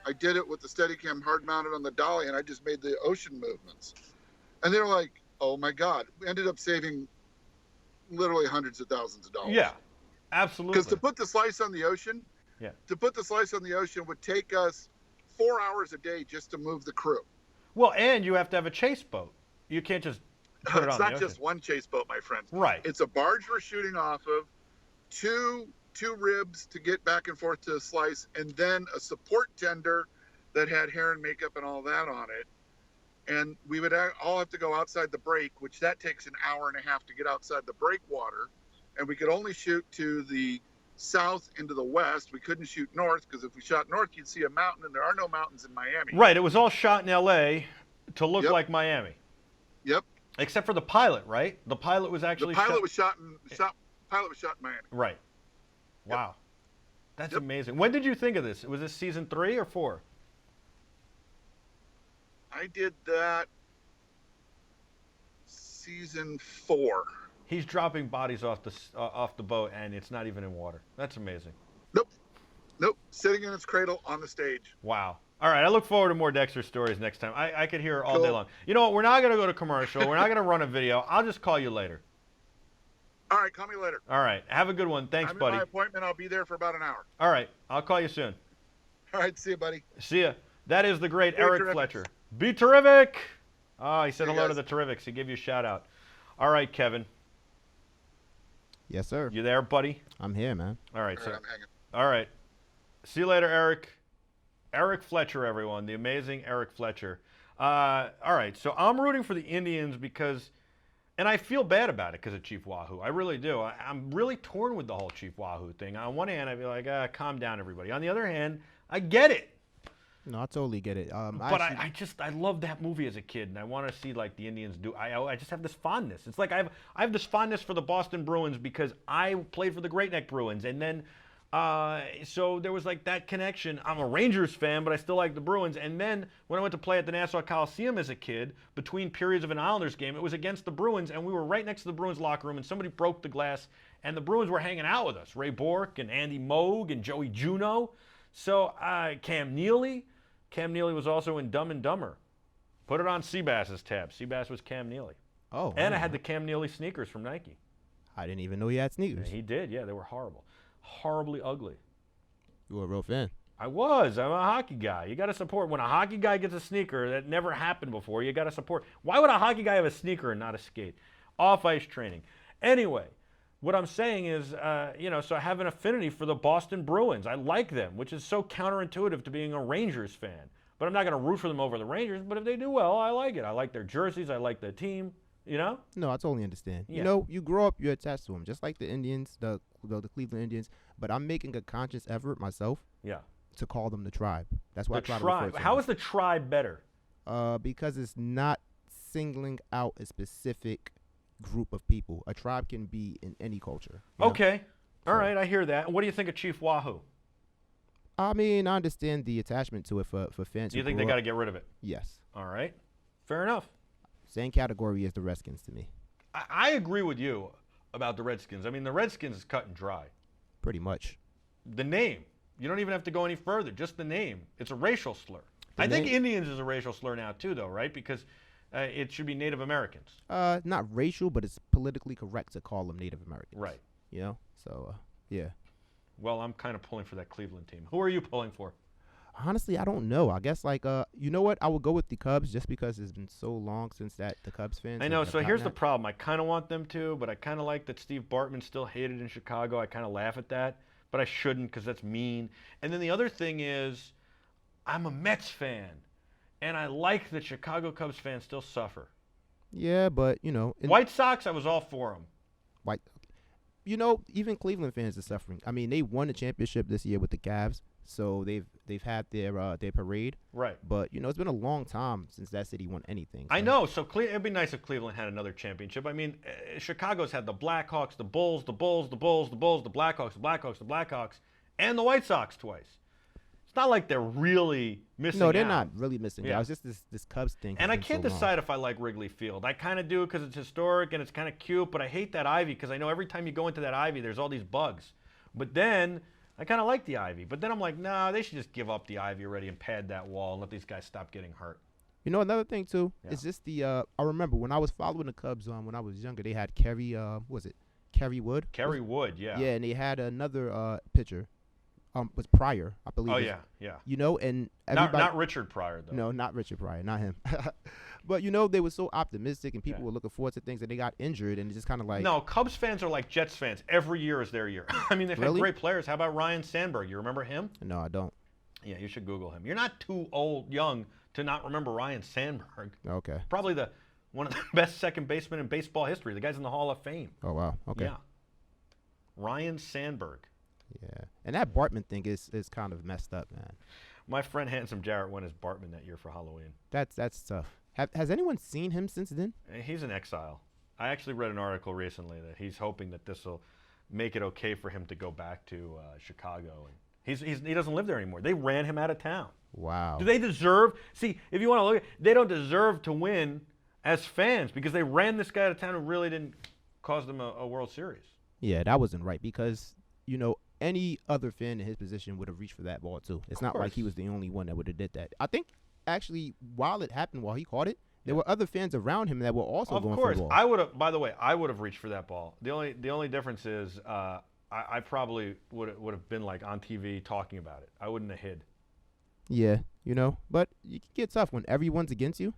Speaker 3: I did it with the Steadicam hard mounted on the dolly, and I just made the ocean movements. And they were like, oh my God. We ended up saving literally hundreds of thousands of dollars.
Speaker 1: Yeah, absolutely.
Speaker 3: Because to put the slice on the ocean, would take us 4 hours a day just to move the crew.
Speaker 1: Well, and you have to have a chase boat. You can't just put it on the ocean.
Speaker 3: It's not just one chase boat, my friend.
Speaker 1: Right.
Speaker 3: It's a barge we're shooting off of, two ribs to get back and forth to the slice, and then a support tender that had hair and makeup and all that on it. And we would all have to go outside the break, which that takes an hour and a half to get outside the breakwater. And we could only shoot to the south into the west. We couldn't shoot north, because if we shot north, you'd see a mountain, and there are no mountains in Miami.
Speaker 1: Right. It was all shot in L.A. to look like Miami.
Speaker 3: Yep.
Speaker 1: Except for the pilot, right? The pilot was actually
Speaker 3: pilot was shot in Miami.
Speaker 1: Right. Wow. That's amazing. When did you think of this? Was this season 3 or 4?
Speaker 3: I did that season 4.
Speaker 1: He's dropping bodies off the boat, and it's not even in water. That's amazing.
Speaker 3: Nope. Sitting in its cradle on the stage.
Speaker 1: Wow. All right, I look forward to more Dexter stories next time. I could hear all day long. You know what? We're not going to go to commercial. We're not going to run a video. I'll just call you later.
Speaker 3: All right, call me later.
Speaker 1: All right. Have a good one. Thanks, buddy.
Speaker 3: I'm in my appointment. I'll be there for about an hour.
Speaker 1: All right. I'll call you soon.
Speaker 3: All right. See you, buddy.
Speaker 1: See ya. That is the great Eric Fletcher. BeTerrific. Oh, he said hello to the Terrifics. He gave you a shout out. All right, Kevin.
Speaker 2: Yes, sir.
Speaker 1: You there, buddy?
Speaker 2: I'm here, man.
Speaker 1: All right, sir.
Speaker 3: I'm hanging.
Speaker 1: All right. See you later, Eric. Eric Fletcher, everyone. The amazing Eric Fletcher. All right. So I'm rooting for the Indians because, and I feel bad about it because of Chief Wahoo. I really do. I'm really torn with the whole Chief Wahoo thing. On one hand, I feel like, calm down, everybody. On the other hand, I get it.
Speaker 2: No, I totally get it.
Speaker 1: But I loved that movie as a kid, and I want to see like the Indians do. I just have this fondness. It's like I have this fondness for the Boston Bruins because I played for the Great Neck Bruins, and then so there was like that connection. I'm a Rangers fan, but I still like the Bruins. And then when I went to play at the Nassau Coliseum as a kid, between periods of an Islanders game, it was against the Bruins, and we were right next to the Bruins locker room, and somebody broke the glass, and the Bruins were hanging out with us. Ray Bork and Andy Moog and Joey Juneau. So Cam Neely was also in Dumb and Dumber. Put it on Seabass's tab. Seabass was Cam Neely.
Speaker 2: Oh.
Speaker 1: And I had the Cam Neely sneakers from Nike.
Speaker 2: I didn't even know he had sneakers.
Speaker 1: Yeah, he did. Yeah, they were horrible. Horribly ugly.
Speaker 2: You were a real fan.
Speaker 1: I was. I'm a hockey guy. You got to support. When a hockey guy gets a sneaker that never happened before, you got to support. Why would a hockey guy have a sneaker and not a skate? Off-ice training. Anyway, What I'm saying is, so I have an affinity for the Boston Bruins. I like them, which is so counterintuitive to being a Rangers fan. But I'm not going to root for them over the Rangers. But if they do well, I like it. I like their jerseys. I like the team. No,
Speaker 2: I totally understand.
Speaker 1: Yeah.
Speaker 2: You grow up, you're attached to them, just like the Indians, the Cleveland Indians. But I'm making a conscious effort myself.
Speaker 1: Yeah.
Speaker 2: To call them the Tribe. That's why I try to refer to them.
Speaker 1: How is the Tribe better?
Speaker 2: Because it's not singling out a specific group of people. A tribe can be in any culture.
Speaker 1: Okay. All right, I hear that. What do you think of Chief Wahoo?
Speaker 2: I mean, I understand the attachment to it for fans.
Speaker 1: Do you think they got to get rid of it?
Speaker 2: Yes.
Speaker 1: All right. Fair enough.
Speaker 2: Same category as the Redskins to me.
Speaker 1: I agree with you about the Redskins. I mean, the Redskins is cut and dry.
Speaker 2: Pretty much.
Speaker 1: The name. You don't even have to go any further. Just the name. It's a racial slur. I think Indians is a racial slur now too, though, right? Because it should be Native Americans.
Speaker 2: Not racial, but it's politically correct to call them Native Americans.
Speaker 1: Right.
Speaker 2: So, yeah.
Speaker 1: Well, I'm kind of pulling for that Cleveland team. Who are you pulling for?
Speaker 2: Honestly, I don't know. I guess you know what? I would go with the Cubs just because it's been so long since the Cubs fans.
Speaker 1: I know. So here's the problem. I kind of want them to, but I kind of like that Steve Bartman still hated in Chicago. I kind of laugh at that, but I shouldn't because that's mean. And then the other thing is, I'm a Mets fan, and I like that Chicago Cubs fans still suffer.
Speaker 2: Yeah, but
Speaker 1: White Sox, I was all for them.
Speaker 2: Even Cleveland fans are suffering. I mean, they won the championship this year with the Cavs, so they've had their parade.
Speaker 1: Right.
Speaker 2: But it's been a long time since that city won anything. So.
Speaker 1: I know. So it'd be nice if Cleveland had another championship. I mean, Chicago's had the Blackhawks, the Bulls, the Blackhawks, the Blackhawks, and the White Sox twice. It's not like they're really missing out.
Speaker 2: No, they're not really missing out. It's just this Cubs thing.
Speaker 1: And I can't decide if I like Wrigley Field. I kind of do because it's historic and it's kind of cute, but I hate that ivy because I know every time you go into that ivy, there's all these bugs. But then I kind of like the ivy. But then I'm like, nah, they should just give up the ivy already and pad that wall and let these guys stop getting hurt.
Speaker 2: Another thing, too, is just I remember when I was following the Cubs when I was younger, they had Kerry Wood?
Speaker 1: Kerry Wood, yeah.
Speaker 2: Yeah, and they had another pitcher. Was Pryor, I believe.
Speaker 1: Oh, yeah.
Speaker 2: And everybody.
Speaker 1: Not Richard Pryor, though.
Speaker 2: No, not Richard Pryor, not him. But, they were so optimistic and people were looking forward to things and they got injured and it's just kind of like.
Speaker 1: No, Cubs fans are like Jets fans. Every year is their year. I mean, they've had great players. How about Ryan Sandberg? You remember him?
Speaker 2: No, I don't.
Speaker 1: Yeah, you should Google him. You're not too young to not remember Ryan Sandberg.
Speaker 2: Okay.
Speaker 1: Probably one of the best second basemen in baseball history. The guy's in the Hall of Fame.
Speaker 2: Oh, wow. Okay.
Speaker 1: Yeah. Ryan Sandberg.
Speaker 2: Yeah, and that Bartman thing is kind of messed up, man.
Speaker 1: My friend Handsome Jarrett went as Bartman that year for Halloween.
Speaker 2: That's tough. Has anyone seen him since then?
Speaker 1: He's in exile. I actually read an article recently that he's hoping that this will make it okay for him to go back to Chicago. And he doesn't live there anymore. They ran him out of town.
Speaker 2: Wow.
Speaker 1: Do they deserve? See, if you want to look at, they don't deserve to win as fans because they ran this guy out of town who really didn't cause them a World Series.
Speaker 2: Yeah, that wasn't right because any other fan in his position would have reached for that ball too. It's not like he was the only one that would have did that. I think actually while it happened, while he caught it, there were other fans around him that were also going for the ball.
Speaker 1: I would have. By the way, I would have reached for that ball. The only difference is I probably would have been like on TV talking about it. I wouldn't have hid.
Speaker 2: Yeah, but you can get tough when everyone's against you.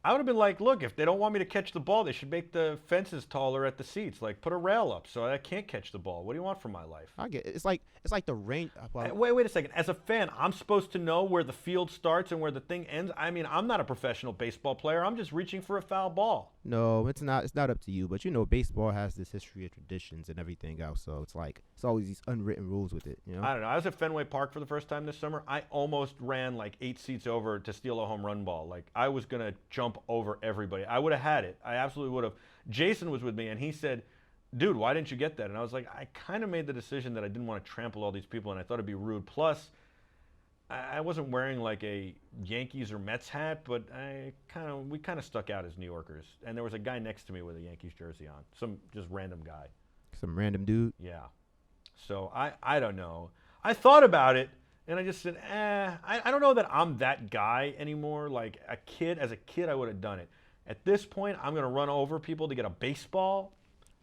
Speaker 1: I would have been like, look, if they don't want me to catch the ball, they should make the fences taller at the seats. Like, put a rail up so I can't catch the ball. What do you want from my life?
Speaker 2: I get it. It's like the range.
Speaker 1: Wait a second. As a fan, I'm supposed to know where the field starts and where the thing ends. I mean, I'm not a professional baseball player. I'm just reaching for a foul ball.
Speaker 2: No, it's not. It's not up to you. But baseball has this history of traditions and everything else. So it's like it's always these unwritten rules with it.
Speaker 1: I don't know. I was at Fenway Park for the first time this summer. I almost ran like 8 seats over to steal a home run ball. Like I was gonna jump over everybody. I would have had it. I absolutely would have. Jason was with me and he said, dude, why didn't you get that? And I was like, I kind of made the decision that I didn't want to trample all these people and I thought it'd be rude. Plus, I wasn't wearing like a Yankees or Mets hat, but we kind of stuck out as New Yorkers. And there was a guy next to me with a Yankees jersey on. Some just random guy.
Speaker 2: Some random dude?
Speaker 1: Yeah. So I don't know. I thought about it. And I just said, I don't know that I'm that guy anymore. Like as a kid, I would have done it. At this point, I'm going to run over people to get a baseball.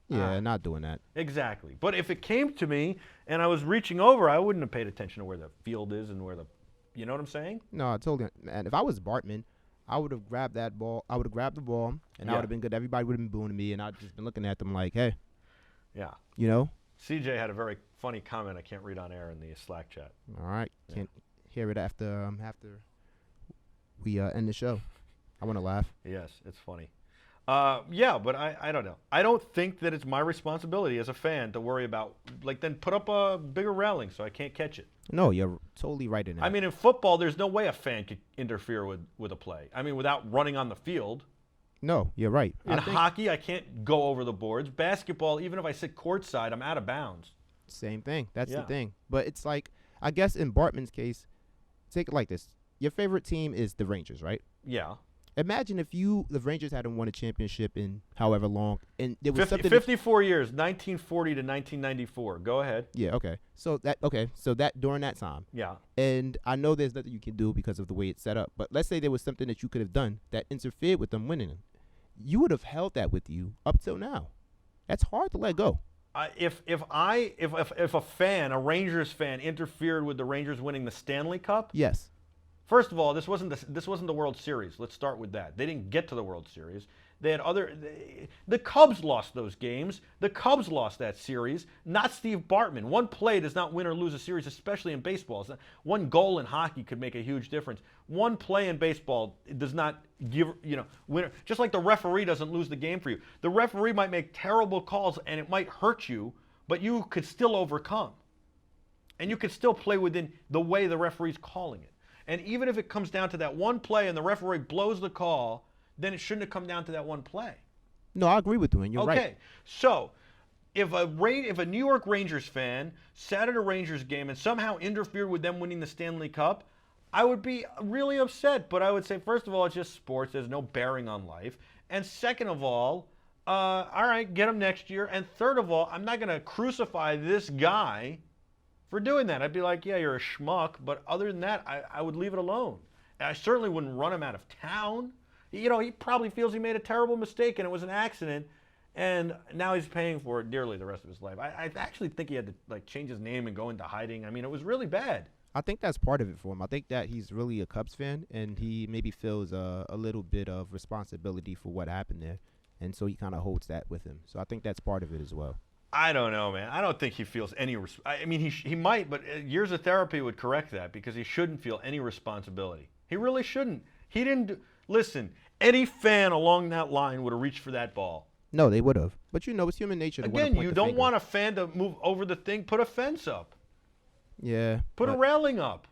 Speaker 2: Yeah, not doing that.
Speaker 1: Exactly. But if it came to me and I was reaching over, I wouldn't have paid attention to where the field is and you know what I'm saying?
Speaker 2: No, I totally. And if I was Bartman, I would have grabbed that ball. I would have grabbed the ball, and I would have been good. Everybody would have been booing me, and I'd just been looking at them like, hey.
Speaker 1: Yeah.
Speaker 2: You know?
Speaker 1: CJ had a very funny comment I can't read on air in the Slack chat.
Speaker 2: All right. Can't hear it after we end the show. I want to laugh.
Speaker 1: Yes, it's funny. Yeah, but I don't know. I don't think that it's my responsibility as a fan to worry about, like, then put up a bigger railing so I can't catch it.
Speaker 2: No, you're totally right in that.
Speaker 1: I mean, in football, there's no way a fan could interfere with a play. I mean, without running on the field.
Speaker 2: No, you're right.
Speaker 1: In hockey, I can't go over the boards. Basketball, even if I sit courtside, I'm out of bounds.
Speaker 2: Same thing. That's the thing. But it's like, I guess in Bartman's case, take it like this. Your favorite team is the Rangers, right?
Speaker 1: Yeah.
Speaker 2: Imagine if the Rangers hadn't won a championship in however long, and there was
Speaker 1: 54 years, 1940 to 1994. Go ahead.
Speaker 2: Yeah, okay. So that during that time.
Speaker 1: Yeah.
Speaker 2: And I know there's nothing you can do because of the way it's set up, but let's say there was something that you could have done that interfered with them winning. You would have held that with you up till now. That's hard to let go.
Speaker 1: If a fan, a Rangers fan, interfered with the Rangers winning the Stanley Cup.
Speaker 2: Yes.
Speaker 1: First of all, this wasn't the World Series. Let's start with that. They didn't get to the World Series. They had the Cubs lost those games. The Cubs lost that series, not Steve Bartman. One play does not win or lose a series, especially in baseball. One goal in hockey could make a huge difference. One play in baseball does not give, winner. Just like the referee doesn't lose the game for you. The referee might make terrible calls and it might hurt you, but you could still overcome. And you could still play within the way the referee's calling it. And even if it comes down to that one play and the referee blows the call, then it shouldn't have come down to that one play.
Speaker 2: No, I agree with you, and you're right.
Speaker 1: Okay, so if a New York Rangers fan sat at a Rangers game and somehow interfered with them winning the Stanley Cup, I would be really upset. But I would say, first of all, it's just sports. There's no bearing on life. And second of all right, get them next year. And third of all, I'm not going to crucify this guy for doing that. I'd be like, yeah, you're a schmuck, but other than that, I would leave it alone. And I certainly wouldn't run him out of town. He probably feels he made a terrible mistake and it was an accident, and now he's paying for it dearly the rest of his life. I actually think he had to change his name and go into hiding. I mean, it was really bad.
Speaker 2: I think that's part of it for him. I think that he's really a Cubs fan, and he maybe feels a little bit of responsibility for what happened there, and so he kind of holds that with him. So I think that's part of it as well.
Speaker 1: I don't know, man. I don't think he feels any. I mean, he might, but years of therapy would correct that, because he shouldn't feel any responsibility. He really shouldn't. He didn't. Listen, any fan along that line would have reached for that ball.
Speaker 2: No, they would have. But it's human nature to want to point the
Speaker 1: you don't
Speaker 2: finger.
Speaker 1: want a fan to move over the thing. Put a fence up.
Speaker 2: Yeah.
Speaker 1: Put a railing up.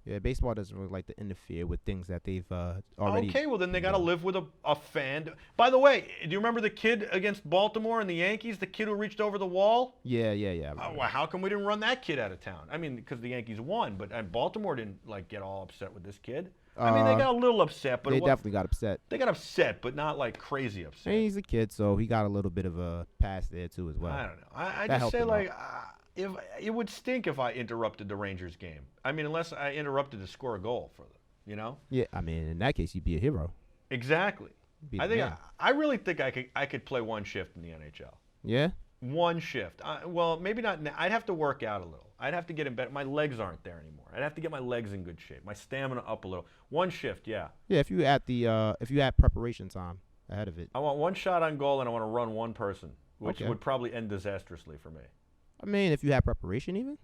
Speaker 2: Yeah, baseball doesn't really like to interfere with things that they've already.
Speaker 1: Okay, well then they got to live with a fan. By the way, do you remember the kid against Baltimore and the Yankees? The kid who reached over the wall.
Speaker 2: Yeah.
Speaker 1: Well, how come we didn't run that kid out of town? I mean, because the Yankees won, but Baltimore didn't get all upset with this kid. I mean, they got a little upset, but
Speaker 2: they definitely got upset.
Speaker 1: They got upset, but not like crazy upset.
Speaker 2: And he's a kid, so he got a little bit of a pass there too as well.
Speaker 1: I don't know. I just say if it would stink if I interrupted the Rangers game. I mean, unless I interrupted to score a goal for them,
Speaker 2: Yeah, I mean, in that case, you'd be a hero.
Speaker 1: Exactly. I really think I could play one shift in the NHL.
Speaker 2: Yeah.
Speaker 1: One shift. Well, maybe not. I'd have to work out a little. I'd have to get in better. My legs aren't there anymore. I'd have to get my legs in good shape. My stamina up a little. One shift, yeah.
Speaker 2: Yeah, if you had preparation time ahead of it.
Speaker 1: I want one shot on goal, and I want to run one person, which would probably end disastrously for me.
Speaker 2: I mean, if you had preparation, even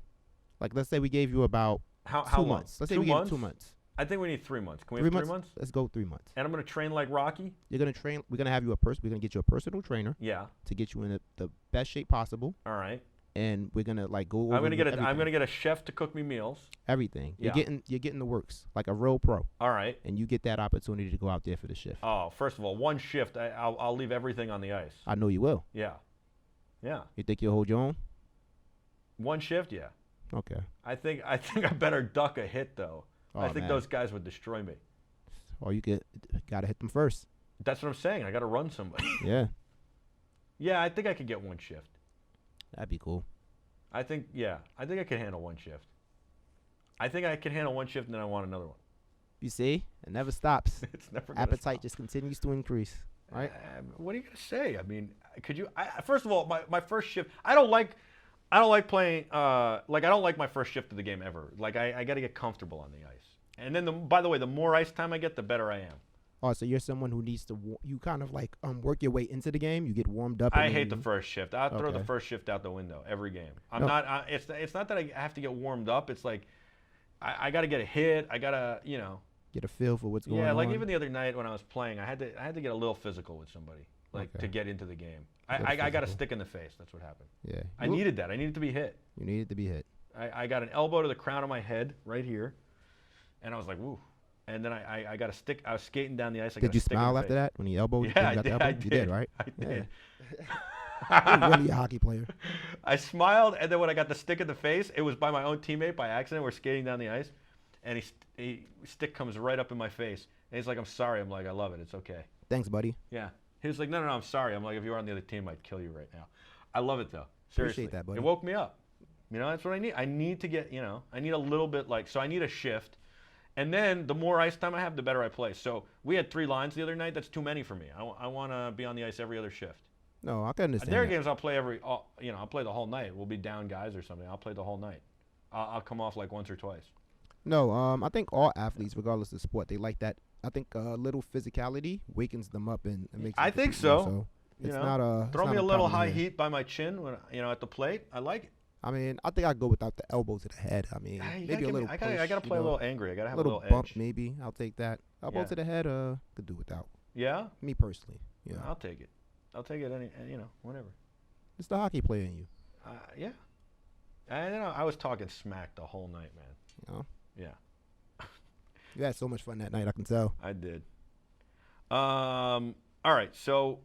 Speaker 2: let's say we gave you about 2 months. Let's say we gave you 2 months.
Speaker 1: I think we need 3 months. Can we have 3 months?
Speaker 2: Let's go 3 months.
Speaker 1: And I'm going to train like Rocky?
Speaker 2: You're going to train. We're going to have you we're going to get you a personal trainer.
Speaker 1: Yeah.
Speaker 2: To get you in the best shape possible.
Speaker 1: All right.
Speaker 2: And we're going to go over
Speaker 1: I'm going to get a chef to cook me meals.
Speaker 2: Everything.
Speaker 1: Yeah.
Speaker 2: You're getting the works like a real pro.
Speaker 1: All right.
Speaker 2: And you get that opportunity to go out there for the shift.
Speaker 1: Oh, first of all, one shift, I'll leave everything on the ice.
Speaker 2: I know you will.
Speaker 1: Yeah. Yeah.
Speaker 2: You think you'll hold your own?
Speaker 1: One shift, yeah.
Speaker 2: Okay.
Speaker 1: I think I better duck a hit though.
Speaker 2: Oh,
Speaker 1: I think those guys would destroy me.
Speaker 2: Or you gotta hit them first.
Speaker 1: That's what I'm saying. I gotta run somebody.
Speaker 2: Yeah.
Speaker 1: Yeah, I think I could get one shift.
Speaker 2: That'd be cool.
Speaker 1: I think I could handle one shift. I think I can handle one shift, and then I want another one.
Speaker 2: You see, it never stops.
Speaker 1: It's never gonna
Speaker 2: Appetite
Speaker 1: stop.
Speaker 2: just continues to increase. Right?
Speaker 1: What are you gonna say? I mean, could you? First of all, my first shift. I don't like playing. I don't like my first shift of the game ever. I got to get comfortable on the ice. And then, by the way, the more ice time I get, the better I am.
Speaker 2: Oh, so you're someone who needs to you kind of like work your way into the game. You get warmed up.
Speaker 1: I hate the first shift. I throw the first shift out the window every game. It's not that I have to get warmed up. It's like I got to get a hit. I got to
Speaker 2: get a feel for what's going on.
Speaker 1: Yeah, like even the other night when I was playing, I had to get a little physical with somebody to get into the game. I got a stick in the face. That's what happened. Yeah. I needed that. I needed to be hit.
Speaker 2: You needed to be hit.
Speaker 1: I got an elbow to the crown of my head right here, and I was like, woo. And then I got a stick. I was skating down the ice.
Speaker 2: Did you smile after that when he elbowed you?
Speaker 1: Yeah, I did.
Speaker 2: You did, right?
Speaker 1: I did.
Speaker 2: You're really a hockey player.
Speaker 1: I smiled, and then when I got the stick in the face, it was by my own teammate by accident. We're skating down the ice, and he stick comes right up in my face. And he's like, I'm sorry. I'm like, I love it. It's okay.
Speaker 2: Thanks, buddy.
Speaker 1: Yeah. He was like, no, I'm sorry. I'm like, if you were on the other team, I'd kill you right now. I love it, though. Seriously.
Speaker 2: Appreciate that, buddy.
Speaker 1: It woke me up. That's what I need. I need to get, I need a little bit so I need a shift. And then the more ice time I have, the better I play. So we had 3 lines the other night. That's too many for me. I want to be on the ice every other shift.
Speaker 2: No, I can understand.
Speaker 1: There are games I'll play I'll play the whole night. We'll be down guys or something. I'll play the whole night. I'll come off like once or twice.
Speaker 2: No, I think all athletes, regardless of sport, they like that. I think a little physicality wakens them up and makes.
Speaker 1: I think so.
Speaker 2: So it's not a
Speaker 1: throw me a little high heat by my chin when at the plate. I like it.
Speaker 2: I mean, I think I'd go without the elbow to the head. I mean, maybe a little.
Speaker 1: I gotta play a little angry. I gotta have a little
Speaker 2: bump,
Speaker 1: edge.
Speaker 2: maybe. I'll take that. Elbow to the head, could do without.
Speaker 1: Yeah.
Speaker 2: Me personally. Yeah.
Speaker 1: I'll take it. Whenever.
Speaker 2: It's the hockey player in you.
Speaker 1: Yeah. I was talking smack the whole night, man. Yeah.
Speaker 2: You had so much fun that night, I can tell.
Speaker 1: I did. All right, so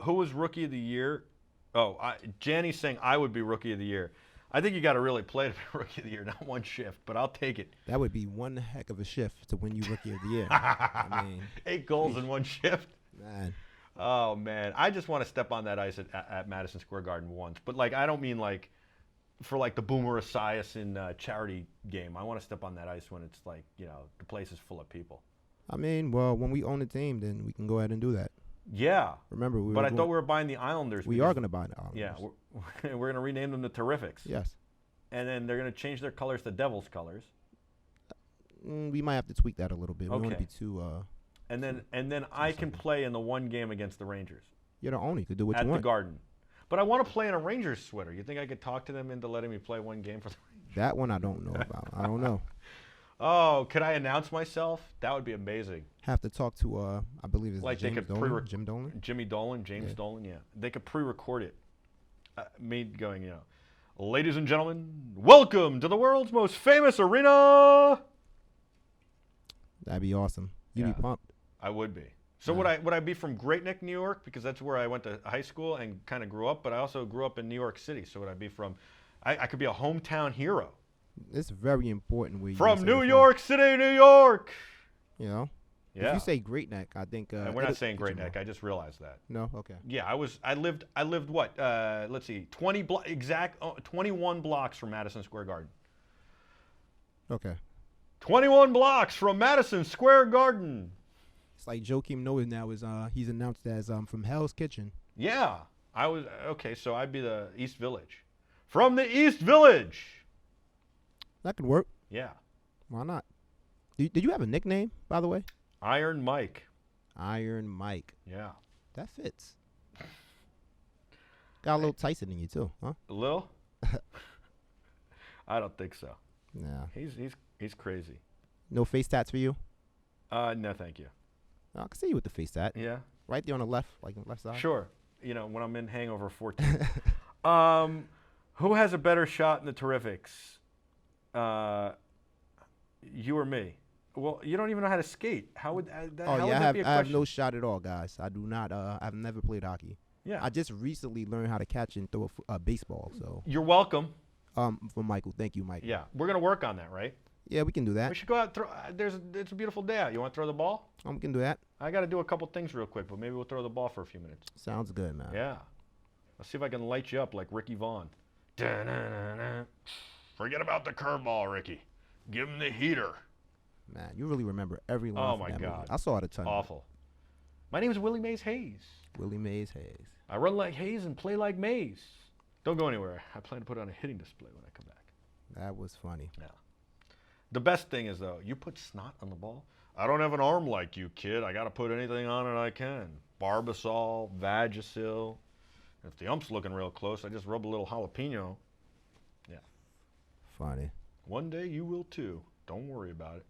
Speaker 1: who was Rookie of the Year? Oh, Janny's saying I would be Rookie of the Year. I think you got to really play to be Rookie of the Year, not one shift, but I'll take it.
Speaker 2: That would be one heck of a shift to win you Rookie of the Year. I mean,
Speaker 1: 8 goals in one shift.
Speaker 2: Man.
Speaker 1: Oh, man. I just want to step on that ice at Madison Square Garden once. But, I don't mean, for, the Boomer Esiason charity game. I want to step on that ice when it's, the place is full of people.
Speaker 2: I mean, well, when we own a team, then we can go ahead and do that.
Speaker 1: Yeah.
Speaker 2: Remember,
Speaker 1: I thought we were buying the Islanders.
Speaker 2: We are going to buy the Islanders.
Speaker 1: Yeah. We're going to rename them the Terrifics.
Speaker 2: Yes.
Speaker 1: And then they're going to change their colors to Devil's colors.
Speaker 2: We might have to tweak that a little bit.
Speaker 1: Okay.
Speaker 2: We don't want to be too...
Speaker 1: And then I can play in the one game against the Rangers.
Speaker 2: You're the owner. You could do what you want.
Speaker 1: At the Garden. But I want to play in a Rangers sweater. You think I could talk to them into letting me play one game for the Rangers?
Speaker 2: That one I don't know about. I don't know.
Speaker 1: Oh, could I announce myself? That would be amazing.
Speaker 2: Have to talk to, I believe it's
Speaker 1: James Dolan?
Speaker 2: Jim Dolan?
Speaker 1: Jimmy Dolan, James Dolan, yeah. They could pre-record it. Me going, ladies and gentlemen, welcome to the world's most famous arena.
Speaker 2: That'd be awesome. You'd be pumped.
Speaker 1: I would be. So would I be from Great Neck, New York? Because that's where I went to high school and kind of grew up, but I also grew up in New York City. So would I be from, I could be a hometown hero.
Speaker 2: It's very important where you
Speaker 1: from New York City, New York.
Speaker 2: Yeah.
Speaker 1: If
Speaker 2: you say Great Neck, I think.
Speaker 1: And we're not saying Great Neck. I just realized that.
Speaker 2: No. Okay.
Speaker 1: Yeah, I lived what? Let's see, 21 blocks from Madison Square Garden.
Speaker 2: Okay.
Speaker 1: 21 blocks from Madison Square Garden.
Speaker 2: It's like Joakim Noah now is he's announced as from Hell's Kitchen.
Speaker 1: Yeah, I was okay. So I'd be the East Village, from the East Village.
Speaker 2: That could work.
Speaker 1: Yeah.
Speaker 2: Why not? Did you have a nickname, by the way?
Speaker 1: Iron Mike.
Speaker 2: Iron Mike.
Speaker 1: Yeah.
Speaker 2: That fits. Got a little Tyson in you too, huh?
Speaker 1: A little? I don't think so.
Speaker 2: Nah.
Speaker 1: He's crazy.
Speaker 2: No face tats for you?
Speaker 1: No, thank you.
Speaker 2: I can see you with the face tat.
Speaker 1: Yeah.
Speaker 2: Right there on the left, like on the left side.
Speaker 1: Sure. When I'm in Hangover 14. Who has a better shot in the Terrifics? You or me? Well, you don't even know how to skate. How would that be a question?
Speaker 2: I have no shot at all, guys. I do not. I've never played hockey.
Speaker 1: Yeah.
Speaker 2: I just recently learned how to catch and throw a baseball. So.
Speaker 1: You're welcome.
Speaker 2: From Michael. Thank you, Michael.
Speaker 1: Yeah, we're gonna work on that, right?
Speaker 2: Yeah, we can do that.
Speaker 1: We should go out. It's a beautiful day out. You want to throw the ball?
Speaker 2: We can do that.
Speaker 1: I got to do a couple things real quick, but maybe we'll throw the ball for a few minutes.
Speaker 2: Sounds good, man.
Speaker 1: Yeah. Let's see if I can light you up like Ricky Vaughn. Da-na-na-na. Forget about the curveball, Ricky. Give him the heater.
Speaker 2: Man, you really remember every line.
Speaker 1: Oh, my God.
Speaker 2: Movie. I saw it a ton.
Speaker 1: Awful. My name is Willie Mays Hayes.
Speaker 2: Willie Mays Hayes.
Speaker 1: I run like Hayes and play like Mays. Don't go anywhere. I plan to put on a hitting display when I come back.
Speaker 2: That was funny.
Speaker 1: Yeah. The best thing is, though, you put snot on the ball. I don't have an arm like you, kid. I got to put anything on it I can. Barbasol, Vagisil. If the ump's looking real close, I just rub a little jalapeno. Yeah.
Speaker 2: Funny.
Speaker 1: One day you will too. Don't worry about it.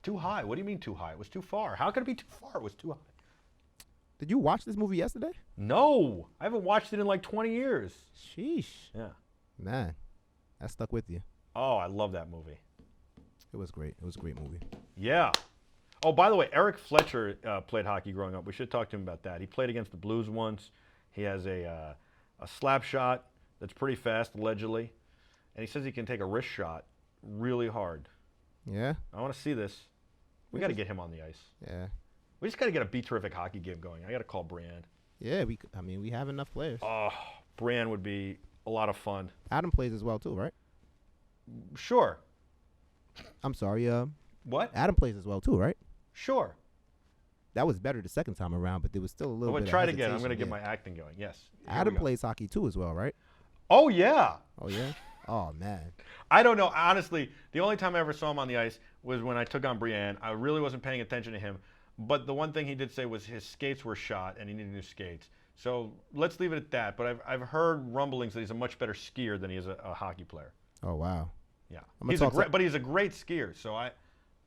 Speaker 1: Too high? What do you mean too high? It was too far. How could it be too far? It was too high.
Speaker 2: Did you watch this movie yesterday?
Speaker 1: No. I haven't watched it in like 20 years.
Speaker 2: Sheesh.
Speaker 1: Yeah.
Speaker 2: Man, that stuck with you.
Speaker 1: Oh, I love that movie.
Speaker 2: It was great. It was a great movie.
Speaker 1: Yeah. Oh, by the way, Eric Fletcher played hockey growing up. We should talk to him about that. He played against the Blues once. He has a slap shot that's pretty fast, allegedly. And he says he can take a wrist shot really hard.
Speaker 2: Yeah?
Speaker 1: I want to see this. We got to get him on the ice.
Speaker 2: Yeah.
Speaker 1: We just got to get a BeTerrific hockey game going. I got to call Brian.
Speaker 2: Yeah, we have enough players.
Speaker 1: Oh, Brian would be a lot of fun.
Speaker 2: Adam plays as well, too, right?
Speaker 1: Sure.
Speaker 2: I'm sorry.
Speaker 1: What?
Speaker 2: Adam plays as well, too, right?
Speaker 1: Sure.
Speaker 2: That was better the second time around, but there was still a little bit of
Speaker 1: try it again. I'm
Speaker 2: hesitation,
Speaker 1: going to get my acting going. Yes.
Speaker 2: Adam plays hockey, too, as well, right?
Speaker 1: Oh, yeah.
Speaker 2: Oh, yeah? Oh, man.
Speaker 1: I don't know. Honestly, the only time I ever saw him on the ice was when I took on Brienne. I really wasn't paying attention to him. But the one thing he did say was his skates were shot and he needed new skates. So let's leave it at that. But I've heard rumblings that he's a much better skier than he is a hockey player.
Speaker 2: Oh, wow.
Speaker 1: Yeah. But he's a great skier. So I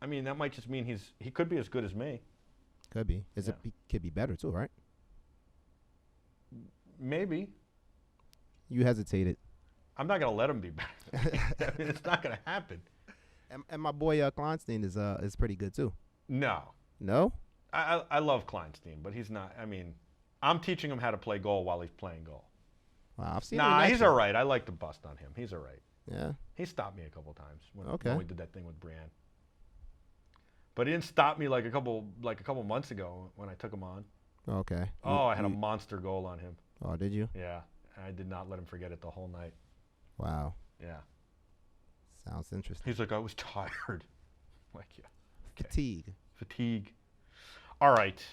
Speaker 1: mean, that might just mean he could be as good as me.
Speaker 2: Could be. He could be better too, right?
Speaker 1: Maybe.
Speaker 2: You hesitated.
Speaker 1: I'm not going to let him be better. I mean, it's not going to happen.
Speaker 2: And my boy Kleinstein is pretty good too.
Speaker 1: No.
Speaker 2: No?
Speaker 1: I love Kleinstein, but he's not. I mean, I'm teaching him how to play goal while he's playing goal.
Speaker 2: Wow, I've seen
Speaker 1: him he's all right. I like to bust on him. He's all right.
Speaker 2: Yeah.
Speaker 1: He stopped me a couple times when we did that thing with Brienne. But he didn't stop me like a couple months ago when I took him on.
Speaker 2: Okay.
Speaker 1: Oh, I had a monster goal on him.
Speaker 2: Oh, did you?
Speaker 1: Yeah. I did not let him forget it the whole night.
Speaker 2: Wow.
Speaker 1: Yeah.
Speaker 2: Sounds interesting.
Speaker 1: He's like, I was tired. Like, yeah. Okay. Fatigue. All right.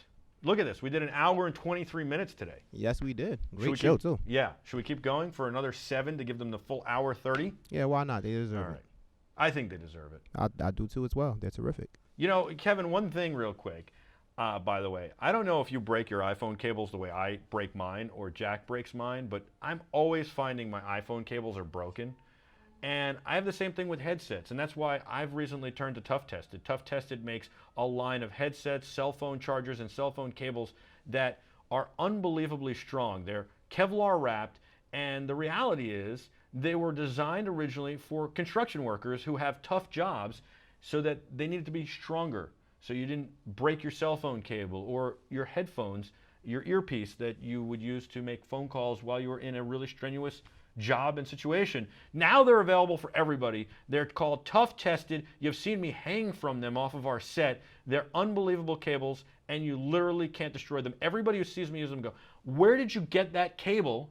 Speaker 1: Look at this. We did an hour and 23 minutes today.
Speaker 2: Yes, we did. Great show, too.
Speaker 1: Yeah. Should we keep going for another 7 to give them the full hour 30?
Speaker 2: Yeah, why not? They deserve it.
Speaker 1: All right. I think they deserve it.
Speaker 2: I do, too, as well. They're terrific.
Speaker 1: You know, Kevin, one thing real quick, by the way. I don't know if you break your iPhone cables the way I break mine or Jack breaks mine, but I'm always finding my iPhone cables are broken. And I have the same thing with headsets, and that's why I've recently turned to Tough Tested. Tough Tested makes a line of headsets, cell phone chargers, and cell phone cables that are unbelievably strong. They're Kevlar wrapped, and the reality is they were designed originally for construction workers who have tough jobs so that they needed to be stronger, so you didn't break your cell phone cable or your headphones, your earpiece that you would use to make phone calls while you were in a really strenuous job and situation. Now they're available for everybody. They're called Tough Tested. You've seen me hang from them off of our set. They're unbelievable cables, and you literally can't destroy them. Everybody who sees me use them go, where did you get that cable?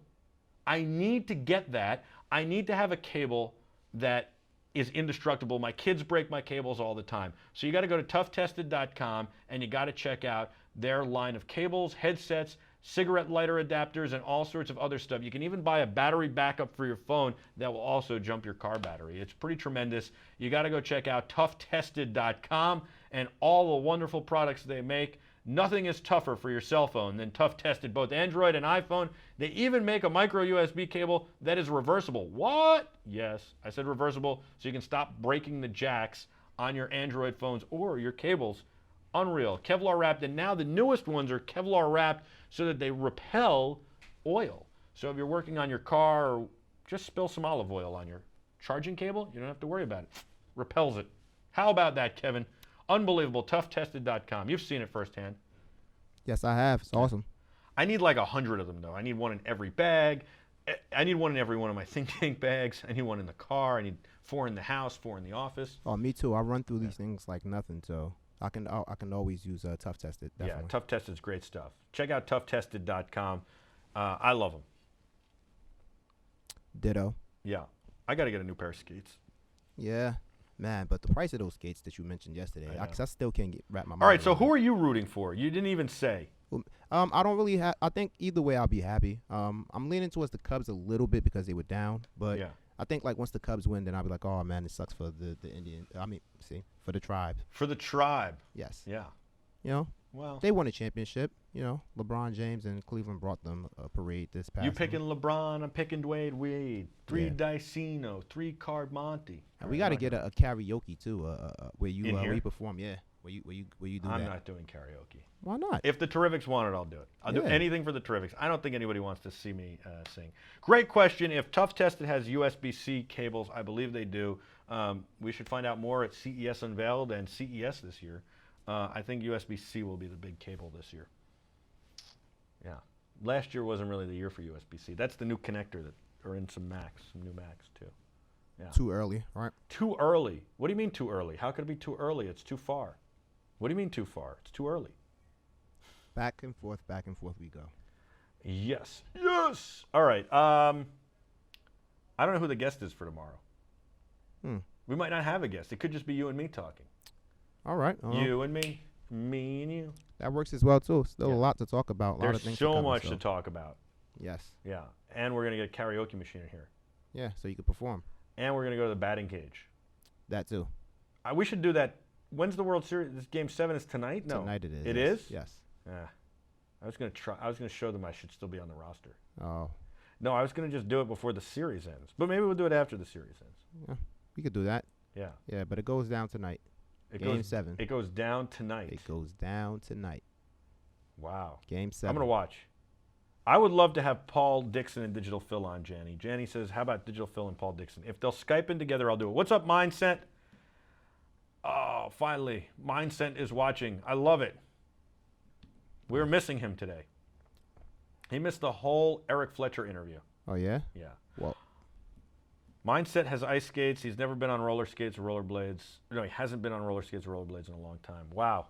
Speaker 1: I need to get that. I need to have a cable that is indestructible. My kids break my cables all the time. So you got to go to toughtested.com, and you got to check out their line of cables, headsets, cigarette lighter adapters, and all sorts of other stuff. You can even buy a battery backup for your phone that will also jump your car battery. It's pretty tremendous. You got to go check out toughtested.com and all the wonderful products they make. Nothing is tougher for your cell phone than Tough Tested, both Android and iPhone. They even make a micro USB cable that is reversible. What? Yes, I said reversible, so you can stop breaking the jacks on your Android phones or your cables. Unreal. Kevlar wrapped, and now the newest ones are Kevlar wrapped so that they repel oil. So if you're working on your car or just spill some olive oil on your charging cable, you don't have to worry about it. Repels it. How about that, Kevin? Unbelievable. Toughtested.com. You've seen it firsthand.
Speaker 2: Yes, I have. It's awesome.
Speaker 1: I need like 100 of them, though. I need one in every bag. I need one in every one of my think tank bags. I need one in the car. I need 4 in the house, 4 in the office.
Speaker 2: Oh, me too. I run through these things like nothing, so I can always use Tough Tested. Definitely.
Speaker 1: Yeah, Tough Tested's great stuff. Check out toughtested.com. I love them.
Speaker 2: Ditto.
Speaker 1: Yeah. I got to get a new pair of skates.
Speaker 2: Yeah. Man, but the price of those skates that you mentioned yesterday, I still can't wrap my mind.
Speaker 1: All right, so who are you rooting for? You didn't even say.
Speaker 2: I don't really have. I think either way I'll be happy. I'm leaning towards the Cubs a little bit because they were down, but I think like once the Cubs win, then I'll be like, oh man, it sucks for the Indian. I mean, for the tribe.
Speaker 1: For the tribe.
Speaker 2: Yes.
Speaker 1: Yeah.
Speaker 2: You know,
Speaker 1: well,
Speaker 2: they won a championship. You know, LeBron James and Cleveland brought them a parade this past.
Speaker 1: You picking LeBron? I'm picking Dwayne Wade. 3 Dicino, 3 Card Monte.
Speaker 2: And we got to get a karaoke too, where you perform. Yeah. Where you do that.
Speaker 1: I'm not doing karaoke.
Speaker 2: Why not?
Speaker 1: If the Terrifics want it, I'll do it. I'll do anything for the Terrifics. I don't think anybody wants to see me sing. Great question. If Tough Tested has USB-C cables, I believe they do. We should find out more at CES Unveiled and CES this year. I think USB-C will be the big cable this year. Yeah. Last year wasn't really the year for USB-C. That's the new connector that are in some Macs, some new Macs too. Yeah.
Speaker 2: Too early, right?
Speaker 1: Too early. What do you mean too early? How could it be too early? It's too far. What do you mean too far? It's too early.
Speaker 2: Back and forth we go.
Speaker 1: Yes. Yes. All right. I don't know who the guest is for tomorrow. We might not have a guest. It could just be you and me talking.
Speaker 2: All right.
Speaker 1: You and me and you.
Speaker 2: That works as well too. Still a lot to talk about.
Speaker 1: There's so much to talk about.
Speaker 2: Yes.
Speaker 1: Yeah. And we're going to get a karaoke machine in here.
Speaker 2: Yeah, so you can perform.
Speaker 1: And we're going to go to the batting cage.
Speaker 2: That too.
Speaker 1: We should do that. When's the World Series? This Game 7 is tonight? No.
Speaker 2: Tonight it is.
Speaker 1: It is?
Speaker 2: Yes.
Speaker 1: I was going to try. I was going to show them I should still be on the roster.
Speaker 2: Oh.
Speaker 1: No, I was going to just do it before the series ends. But maybe we'll do it after the series ends.
Speaker 2: Yeah, we could do that.
Speaker 1: Yeah.
Speaker 2: Yeah, but it goes down tonight. Game 7.
Speaker 1: It goes down tonight.
Speaker 2: It goes down tonight.
Speaker 1: Wow.
Speaker 2: Game 7.
Speaker 1: I'm going to watch. I would love to have Paul Dixon and Digital Phil on, Janny. Janny says, how about Digital Phil and Paul Dixon? If they'll Skype in together, I'll do it. What's up, Mindset? Oh, finally. Mindset is watching. I love it. We were missing him today. He missed the whole Eric Fletcher interview.
Speaker 2: Oh, yeah?
Speaker 1: Yeah.
Speaker 2: Well.
Speaker 1: Mindset has ice skates. He's never been on roller skates or rollerblades. No, he hasn't been on roller skates or rollerblades in a long time. Wow.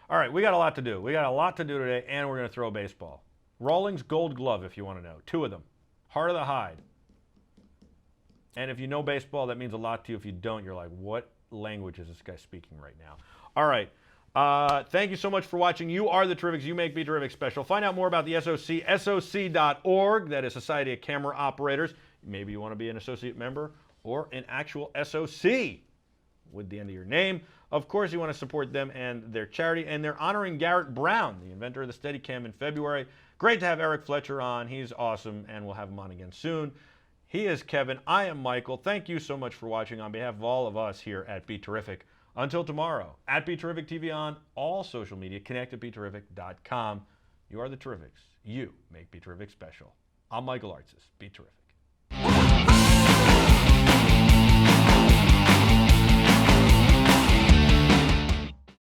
Speaker 1: All right, we got a lot to do. We got a lot to do today, and we're going to throw a baseball. Rawlings Gold Glove, if you want to know. 2 of them. Heart of the Hide. And if you know baseball, that means a lot to you. If you don't, you're like, what language is this guy speaking right now? All right. Thank you so much for watching. You are the Terrifics. You make BeTerrific special. Find out more about the SOC, SOC.org. That is Society of Camera Operators. Maybe you want to be an associate member or an actual SOC with the end of your name. Of course, you want to support them and their charity. And they're honoring Garrett Brown, the inventor of the Steadicam, in February. Great to have Eric Fletcher on. He's awesome, and we'll have him on again soon. He is Kevin. I am Michael. Thank you so much for watching on behalf of all of us here at BeTerrific. Until tomorrow, at BeTerrific TV on all social media, connect at BeTerrific.com. You are the Terrifics. You make BeTerrific special. I'm Michael Artsis. BeTerrific.